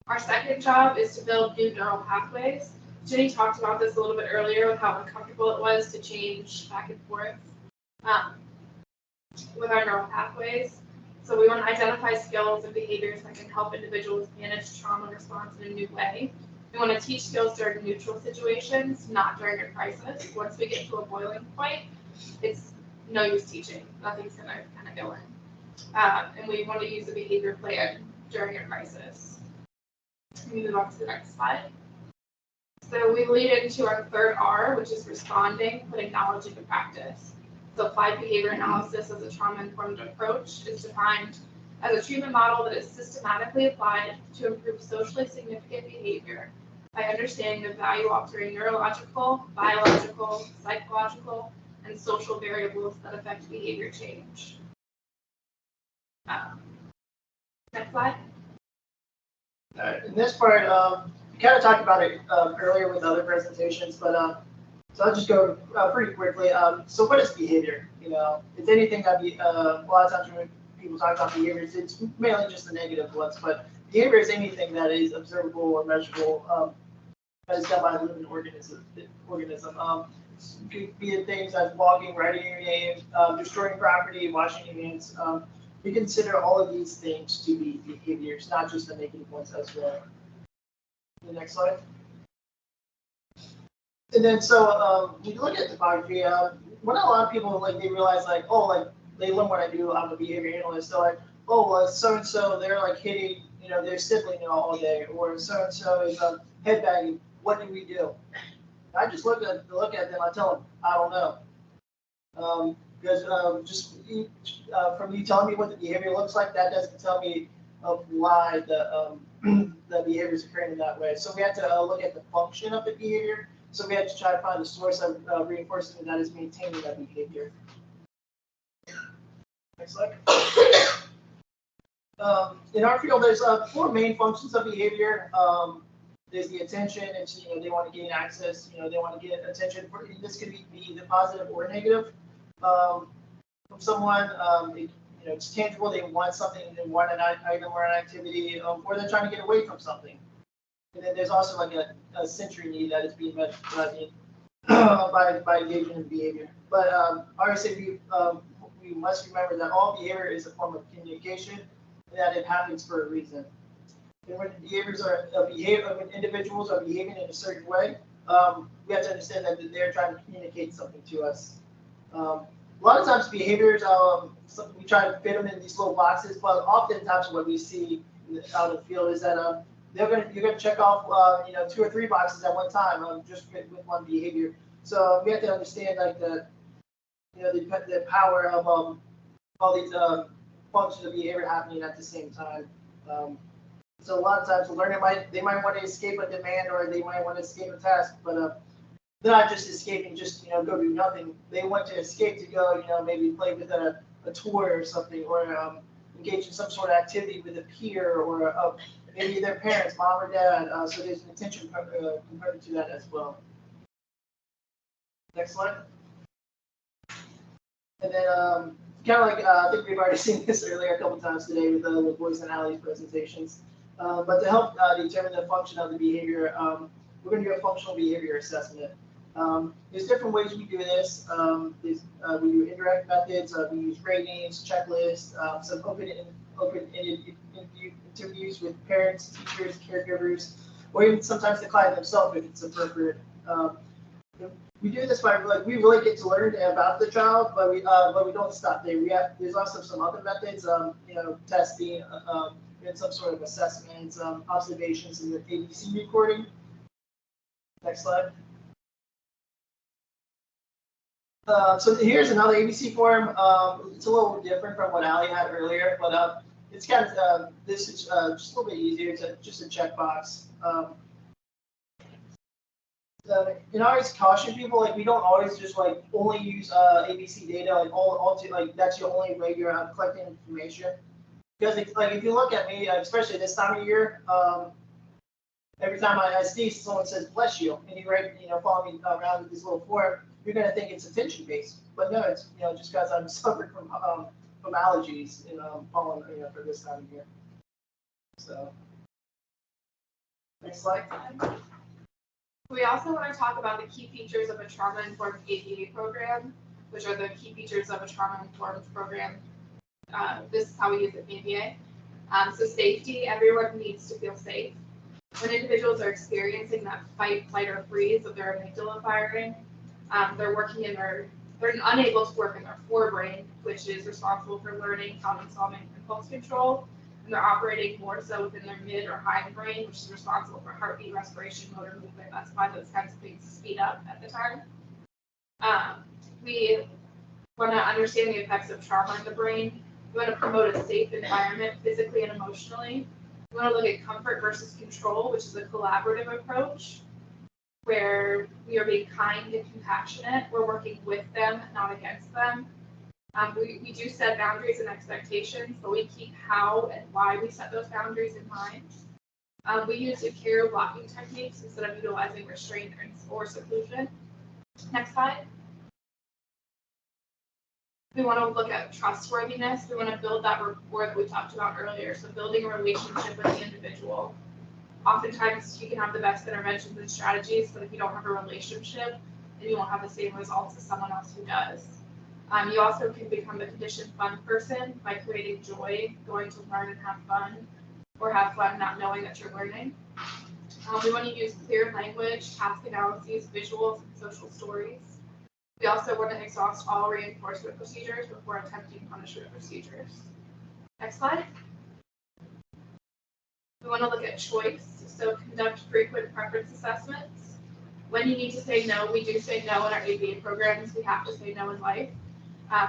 Our second job is to build new neural pathways. Jenny talked about this a little bit earlier with how uncomfortable it was to change back and forth with our neural pathways. So we want to identify skills and behaviors that can help individuals manage trauma response in a new way. We want to teach skills during neutral situations, not during a crisis. Once we get to a boiling point, it's no use teaching. Nothing's going to kind of go in. And we want to use a behavior plan during a crisis. We move on to the next slide. So we lead into our third R, which is responding, putting knowledge into practice. So applied behavior analysis as a trauma-informed approach is defined as a treatment model that is systematically applied to improve socially significant behavior by understanding the value-altering neurological, biological, psychological, and social variables that affect behavior change. Next slide. All right, in this part, we kind of talked about it earlier with other presentations, but so I'll just go pretty quickly. So what is behavior? You know, it's anything that a lot of times when people talk about behaviors, it's mainly just the negative ones, but behavior is anything that is observable or measurable that is done by a living organism. Could be things like walking, writing your name, destroying property, washing your hands. We consider all of these things to be behaviors, not just the negative ones as well. The next slide. And then so when you look at topography, what a lot of people like, they realize like, oh, like they learn what I do. I'm a behavior analyst. They're like, oh, well, so and so they're like hitting, you know, their sibling all day, or so and so is headbanging. What do we do? I just look at them. I tell them, I don't know. Because just from you telling me what the behavior looks like, that doesn't tell me of why the behavior is occurring in that way. So we have to look at the function of the behavior. So we have to try to find the source of reinforcement that is maintaining that behavior. Next slide. In our field, there's 4 main functions of behavior. There's the attention. It's, you know, they want to gain access. You know, they want to get attention. This could be either positive or negative. From someone, you know, it's tangible. They want something. They want an item or an activity, or they're trying to get away from something. And then there's also like a sensory need that is being met by engaging in behavior. But obviously, we must remember that all behavior is a form of communication, and that it happens for a reason. And when behaviors when individuals are behaving in a certain way, we have to understand that they're trying to communicate something to us. A lot of times behaviors, we try to fit them in these little boxes, but oftentimes what we see out in the field is that you're gonna check off you know, 2 or 3 boxes at one time, just with one behavior. So we have to understand like the, you know, the power of all these functions of behavior happening at the same time. So a lot of times the learner might want to escape a demand, or they might want to escape a task, but they're not just escaping, just, you know, go do nothing. They want to escape to go, you know, maybe play with a toy or something, or engage in some sort of activity with a peer, or maybe their parents, mom or dad. So there's an attention component to that as well. Next slide. And then kind of like, I think we've already seen this earlier a couple times today with the Boyce and Allie's presentations. But to help determine the function of the behavior, we're going to do a functional behavior assessment. There's different ways we do this. We do indirect methods. We use ratings, checklists, some open-ended interviews with parents, teachers, caregivers. or even sometimes the client themselves if it's appropriate. We do this by we really get to learn about the child, but we don't stop there. There's also some other methods, testing, and some sort of assessments, observations, and the ABC recording. Next slide. So here's another ABC form. It's a little different from what Ali had earlier, but it's kind of this is just a little bit easier. It's just a checkbox. I always caution people, we don't always just only use ABC data, that's your only way you're collecting information. Because if you look at me, especially this time of year, every time I sneeze, someone says bless you, and you write, follow me around with this little form, you're gonna think it's attention based, but no, it's just because I'm suffering from allergies, pollen, for this time of year. So, next slide. We also want to talk about the key features of a trauma-informed ABA program, which are the key features of a trauma-informed program. This is how we use it in ABA. So safety, everyone needs to feel safe. When individuals are experiencing that fight, flight, or freeze of their amygdala firing, they're unable to work in their forebrain, which is responsible for learning, problem solving, and impulse control. And they're operating more so within their mid or hindbrain, which is responsible for heartbeat, respiration, motor movement. That's why those kinds of things speed up at the time. We want to understand the effects of trauma in the brain. We want to promote a safe environment physically and emotionally. We want to look at comfort versus control, which is a collaborative approach where we are being kind and compassionate. We're working with them, not against them. We do set boundaries and expectations, but we keep how and why we set those boundaries in mind. We use Ikero blocking techniques instead of utilizing restraint or seclusion. Next slide. We want to look at trustworthiness. We want to build that rapport that we talked about earlier. So building a relationship with the individual. Oftentimes you can have the best interventions and strategies, but if you don't have a relationship, then you won't have the same results as someone else who does. You also can become the conditioned fun person by creating joy, going to learn and have fun, or have fun not knowing that you're learning. We want to use clear language, task analyses, visuals, and social stories. We also want to exhaust all reinforcement procedures before attempting punishment procedures. Next slide. We want to look at choice, so conduct frequent preference assessments. When you need to say no, we do say no in our ABA programs. We have to say no in life.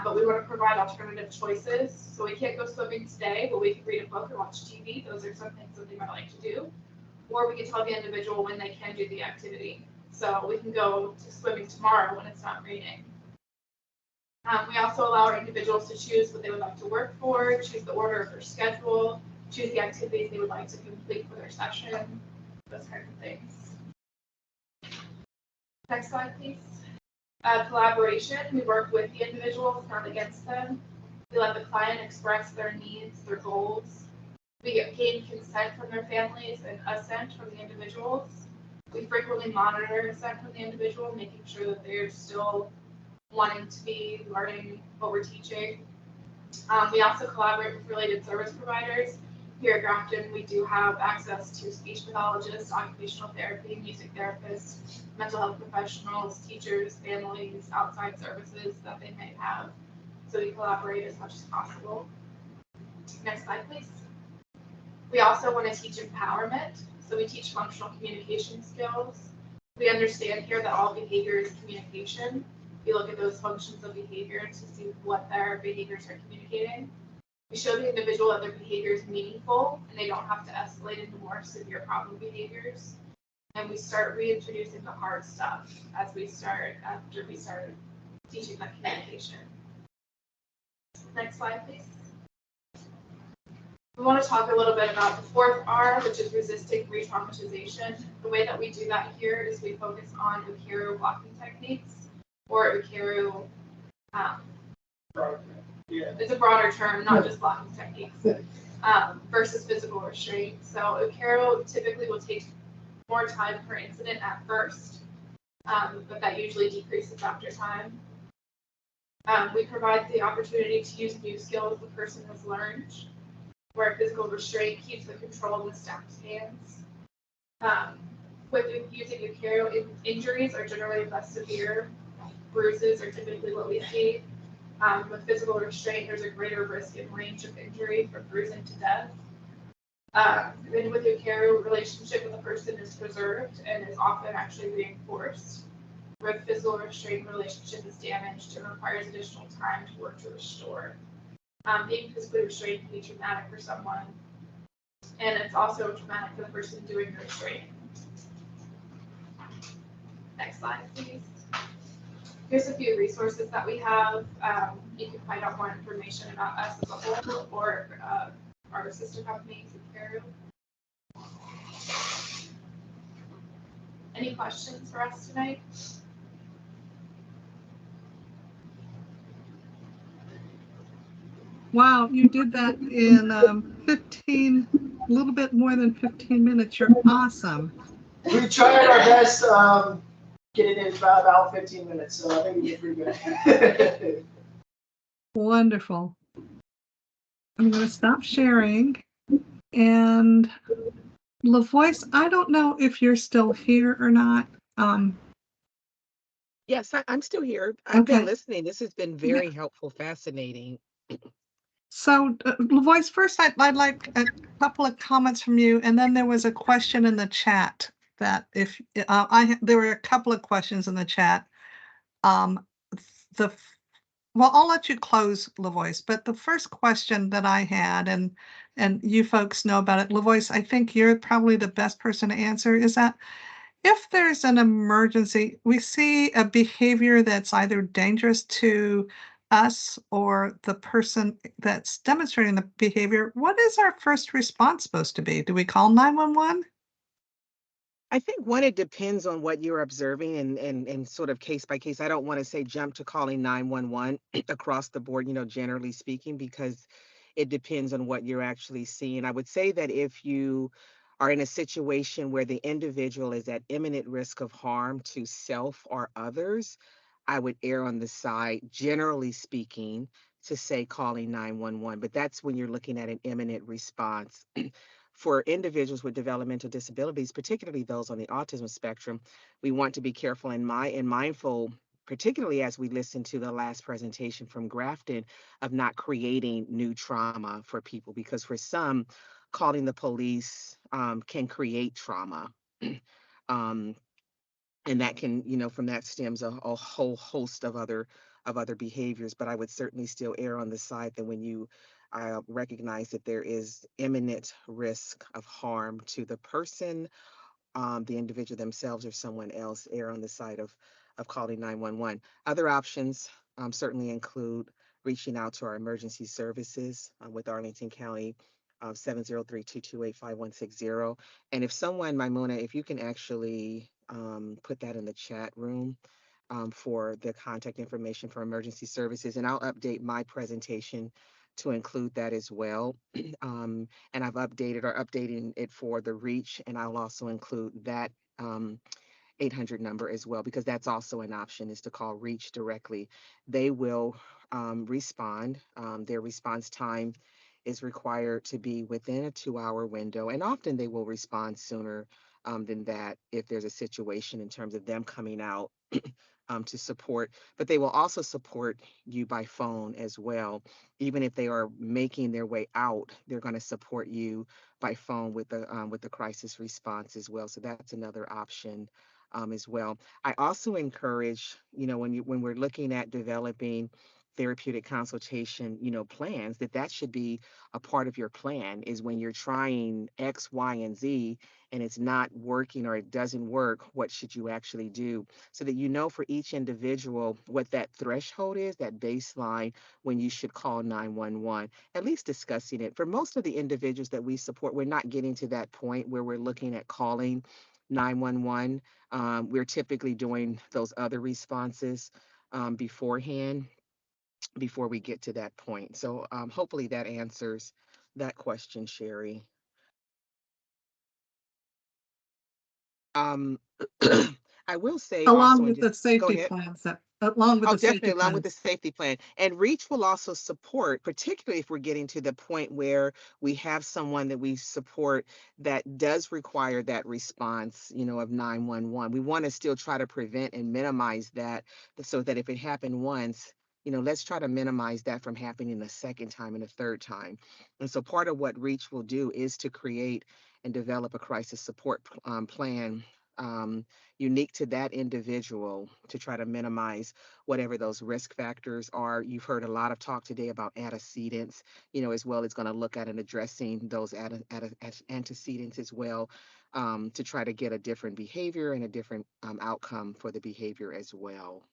But we want to provide alternative choices. So we can't go swimming today, but we can read a book or watch TV. Those are some things that they might like to do. Or we can tell the individual when they can do the activity. So we can go to swimming tomorrow when it's not raining. We also allow our individuals to choose what they would like to work for, choose the order of their schedule, choose the activities they would like to complete for their session, those kinds of things. Next slide, please. Collaboration, we work with the individuals, not against them. We let the client express their needs, their goals. We gain consent from their families and assent from the individuals. We frequently monitor assent from the individual, making sure that they're still wanting to be learning what we're teaching. We also collaborate with related service providers. Here at Grafton, we do have access to speech pathologists, occupational therapy, music therapists, mental health professionals, teachers, families, outside services that they may have. So we collaborate as much as possible. Next slide, please. We also want to teach empowerment. So we teach functional communication skills. We understand here that all behavior is communication. We look at those functions of behavior to see what their behaviors are communicating. We show the individual that their behavior is meaningful and they don't have to escalate into more severe problem behaviors. And we start reintroducing the hard stuff after we start teaching that communication. Next slide, please. We want to talk a little bit about the fourth R, which is resisting re-traumatization. The way that we do that here is we focus on Ikero blocking techniques, or Ikero, it's a broader term, not just blocking techniques, versus physical restraint. So Ikero typically will take more time per incident at first, but that usually decreases after time. We provide the opportunity to use new skills the person has learned, where physical restraint keeps the control in the staff's hands. Um, with using eukaryote, injuries are generally less severe. Bruises are typically what we see. With physical restraint, there's a greater risk and range of injury from bruising to death. And with eukaryote, relationship with a person is preserved and is often actually reinforced. With physical restraint, relationship is damaged and requires additional time to work to restore. Being physically restrained can be traumatic for someone, and it's also traumatic for the person doing the restraint. Next slide, please. Here's a few resources that we have. You can find out more information about us as a whole or our sister companies in Ontario. Any questions for us tonight? Wow, you did that in 15, a little bit more than 15 minutes. You're awesome. We tried our best, get it in about 15 minutes, so I think we did pretty good. Wonderful. I'm going to stop sharing. And LaVoice, I don't know if you're still here or not. Yes, I'm still here. I've Okay. been listening. This has been very helpful, fascinating. So, LaVoice, first I'd like a couple of comments from you, and then there was a question in the chat that if there were a couple of questions in the chat. The Well, I'll let you close, LaVoice, but the first question that I had, and you folks know about it, LaVoice, I think you're probably the best person to answer, is that if there's an emergency, we see a behavior that's either dangerous to us or the person that's demonstrating the behavior, what is our first response supposed to be? Do we call 911? I think one, it depends on what you're observing and sort of case by case. I don't want to say jump to calling 911 across the board, generally speaking, because it depends on what you're actually seeing. I would say that if you are in a situation where the individual is at imminent risk of harm to self or others, I would err on the side, generally speaking, to say calling 911. But that's when you're looking at an imminent response. For individuals with developmental disabilities, particularly those on the autism spectrum, we want to be careful and mindful, particularly as we listen to the last presentation from Grafton, of not creating new trauma for people, because for some, calling the police can create trauma. um, and that can, from that stems a whole host of other behaviors. But I would certainly still err on the side that when you recognize that there is imminent risk of harm to the person, the individual themselves or someone else, err on the side of calling 911. Other options certainly include reaching out to our emergency services with Arlington County, 703-228-5160. And if someone, Maimuna, if you can actually put that in the chat room for the contact information for emergency services, and I'll update my presentation to include that as well. And I've updating it for the reach, and I'll also include that 800 number as well, because that's also an option, is to call reach directly. They will respond. Their response time is required to be within a 2-hour window, and often they will respond sooner than that if there's a situation in terms of them coming out to support. But they will also support you by phone as well. Even if they are making their way out, they're going to support you by phone with the crisis response as well. So that's another option as well. I also encourage, when we're looking at developing therapeutic consultation, plans, that should be a part of your plan, is when you're trying X, Y, and Z and it's not working or it doesn't work, what should you actually do? So that for each individual what that threshold is, that baseline when you should call 911, at least discussing it. For most of the individuals that we support, we're not getting to that point where we're looking at calling 911. We're typically doing those other responses beforehand, before we get to that point. So hopefully that answers that question, Sherry. Um, I will say also, Along and with the just go safety ahead. plans that along with Oh, the safety definitely, along with the plans. safety plan. And REACH will also support, particularly if we're getting to the point where we have someone that we support that does require that response, of 911. We want to still try to prevent and minimize that so that if it happened once, let's try to minimize that from happening a second time and a third time. And so part of what REACH will do is to create and develop a crisis support plan um, unique to that individual to try to minimize whatever those risk factors are. You've heard a lot of talk today about antecedents, as well as going to look at and addressing those antecedents as well, to try to get a different behavior and a different outcome for the behavior as well.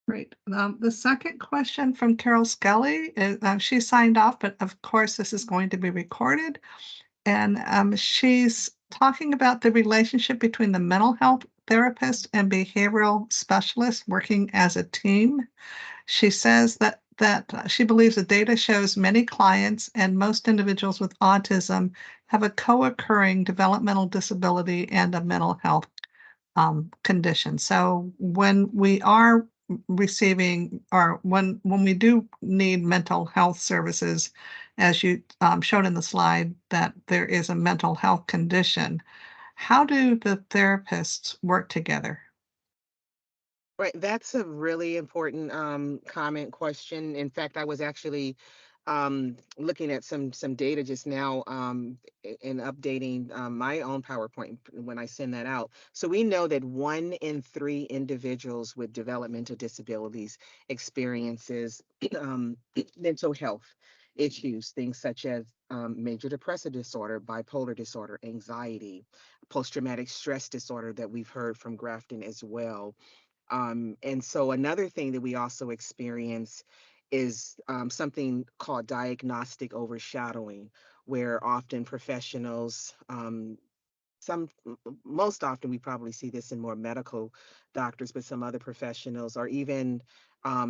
Great. The second question from Carol Skelly is, she signed off, but of course this is going to be recorded. And she's talking about the relationship between the mental health therapist and behavioral specialist working as a team. She says that she believes the data shows many clients and most individuals with autism have a co-occurring developmental disability and a mental health condition. So when we are receiving or when we do need mental health services, as you showed in the slide, that there is a mental health condition, how do the therapists work together? Right, that's a really important comment question. In fact, I was actually looking at some data just now and updating my own PowerPoint when I send that out. So we know that 1 in 3 individuals with developmental disabilities experiences um, mental health issues, things such as major depressive disorder, bipolar disorder, anxiety, post-traumatic stress disorder that we've heard from Grafton as well. And so another thing that we also experience is something called diagnostic overshadowing, where often professionals, most often we probably see this in more medical doctors, but some other professionals or even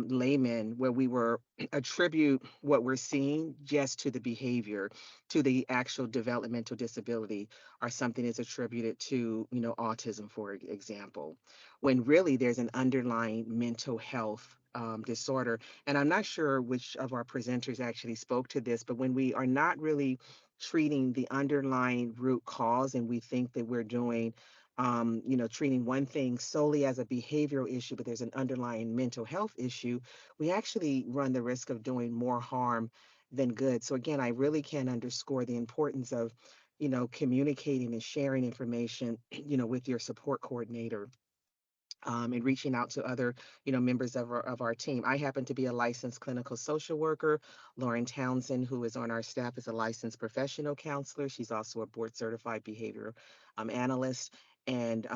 laymen, where we were attribute what we're seeing just to the behavior, to the actual developmental disability, or something is attributed to, autism, for example, when really there's an underlying mental health disorder. And I'm not sure which of our presenters actually spoke to this, but when we are not really treating the underlying root cause and we think that we're doing treating one thing solely as a behavioral issue, but there's an underlying mental health issue, we actually run the risk of doing more harm than good. So again, I really can underscore the importance of communicating and sharing information with your support coordinator, and reaching out to other, members of our team. I happen to be a licensed clinical social worker. Lauren Townsend, who is on our staff, is a licensed professional counselor. She's also a board certified behavior analyst. And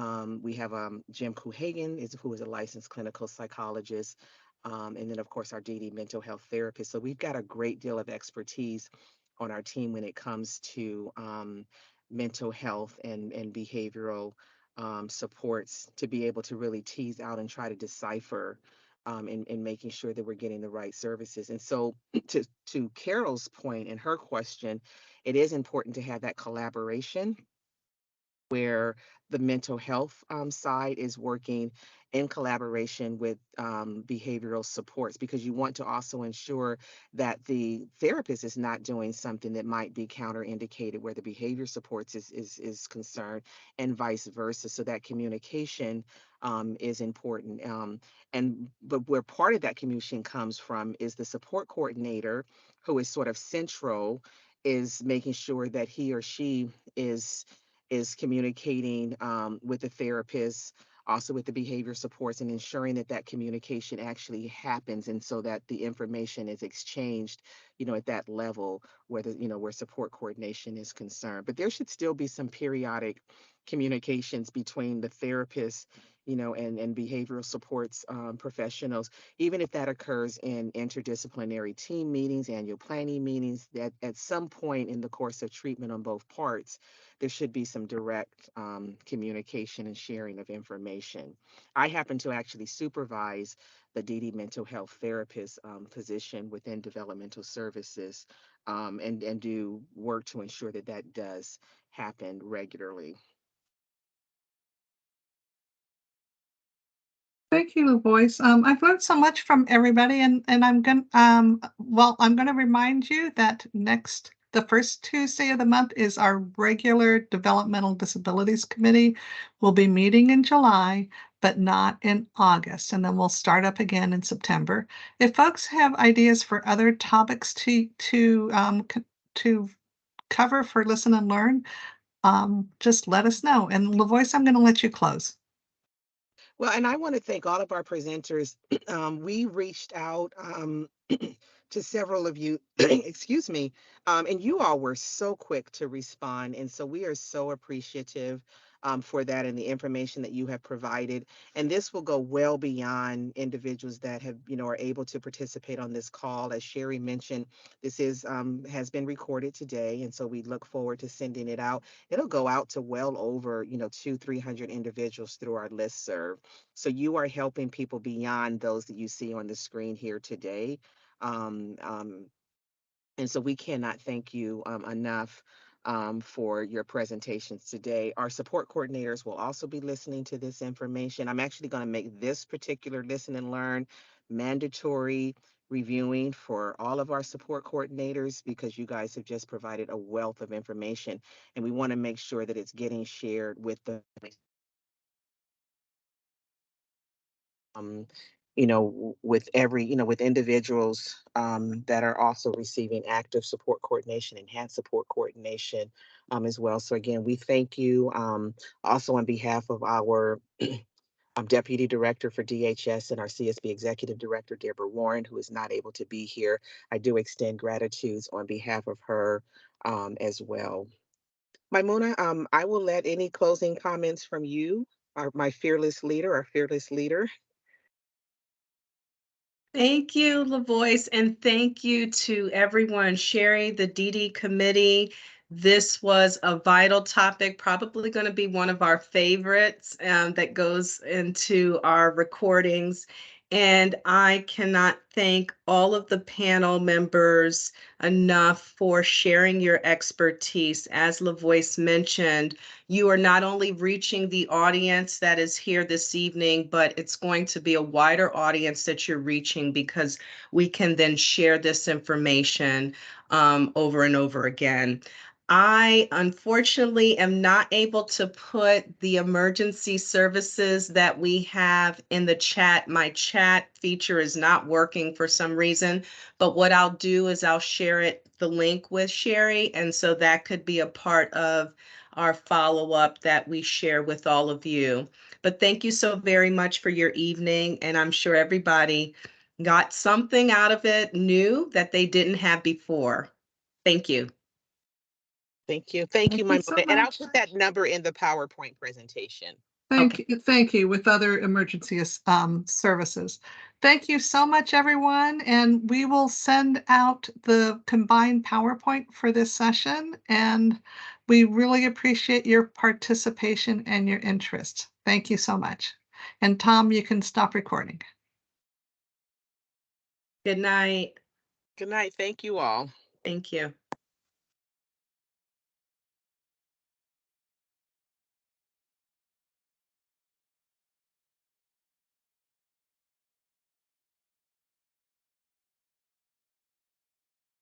we have Jim Kuhagen, who is a licensed clinical psychologist. And then, of course, our DD mental health therapist. So we've got a great deal of expertise on our team when it comes to mental health and behavioral supports to be able to really tease out and try to decipher in making sure that we're getting the right services. And so to Carol's point and her question, it is important to have that collaboration where the mental health side is working in collaboration with behavioral supports, because you want to also ensure that the therapist is not doing something that might be counterindicated where the behavior supports is concerned, and vice versa. So that communication is important. But where part of that communication comes from is the support coordinator, who is sort of central, is making sure that he or she is communicating with the therapist, also with the behavior supports, and ensuring that that communication actually happens, and so that the information is exchanged, at that level where where support coordination is concerned. But there should still be some periodic communications between the therapist, and behavioral supports professionals, even if that occurs in interdisciplinary team meetings, annual planning meetings, that at some point in the course of treatment on both parts, there should be some direct communication and sharing of information. I happen to actually supervise the DD mental health therapist position within developmental services, and do work to ensure that that does happen regularly. thank you, LaVoice. I've learned so much from everybody, and I'm going I'm going to remind you that the first Tuesday of the month is our regular Developmental Disabilities Committee. We'll be meeting in July, but not in August, and then we'll start up again in September. If folks have ideas for other topics to cover for Listen and Learn, just let us know. And LaVoice, I'm going to let you close. Well, and I want to thank all of our presenters. We reached out to several of you, excuse me, and you all were so quick to respond. And so we are so appreciative for that and the information that you have provided. And this will go well beyond individuals that have, are able to participate on this call. As Sherry mentioned, this has been recorded today. And so we look forward to sending it out. It'll go out to well over, 200-300 individuals through our listserv. So you are helping people beyond those that you see on the screen here today. Um, um, and so we cannot thank you enough for your presentations today. Our support coordinators will also be listening to this information. I'm actually going to make this particular Listen and Learn mandatory reviewing for all of our support coordinators, because you guys have just provided a wealth of information, and we want to make sure that it's getting shared with the um, with every, with individuals that are also receiving active support coordination, enhanced support coordination as well. So again, we thank you also on behalf of our Deputy Director for DHS and our CSB Executive Director, Deborah Warren, who is not able to be here. I do extend gratitudes on behalf of her as well. Maimuna, I will let any closing comments from you, my fearless leader, our fearless leader. Thank you, LaVoice, and thank you to everyone. Sherry, the DD committee. This was a vital topic, probably going to be one of our favorites that goes into our recordings. And I cannot thank all of the panel members enough for sharing your expertise. As LaVoice mentioned, you are not only reaching the audience that is here this evening, but it's going to be a wider audience that you're reaching, because we can then share this information over and over again. I unfortunately am not able to put the emergency services that we have in the chat. My chat feature is not working for some reason, but what I'll do is I'll share the link with Sherry, and so that could be a part of our follow-up that we share with all of you. But thank you so very much for your evening, and I'm sure everybody got something out of it new that they didn't have before. Thank you. Thank you. Thank you, Thank you so Maimuna. And I'll much. put that number in the PowerPoint presentation. Thank you, with other emergency services. Thank you so much, everyone, and we will send out the combined PowerPoint for this session, and we really appreciate your participation and your interest. Thank you so much. And Tom, you can stop recording. Good night. Good night. Thank you all. Thank you.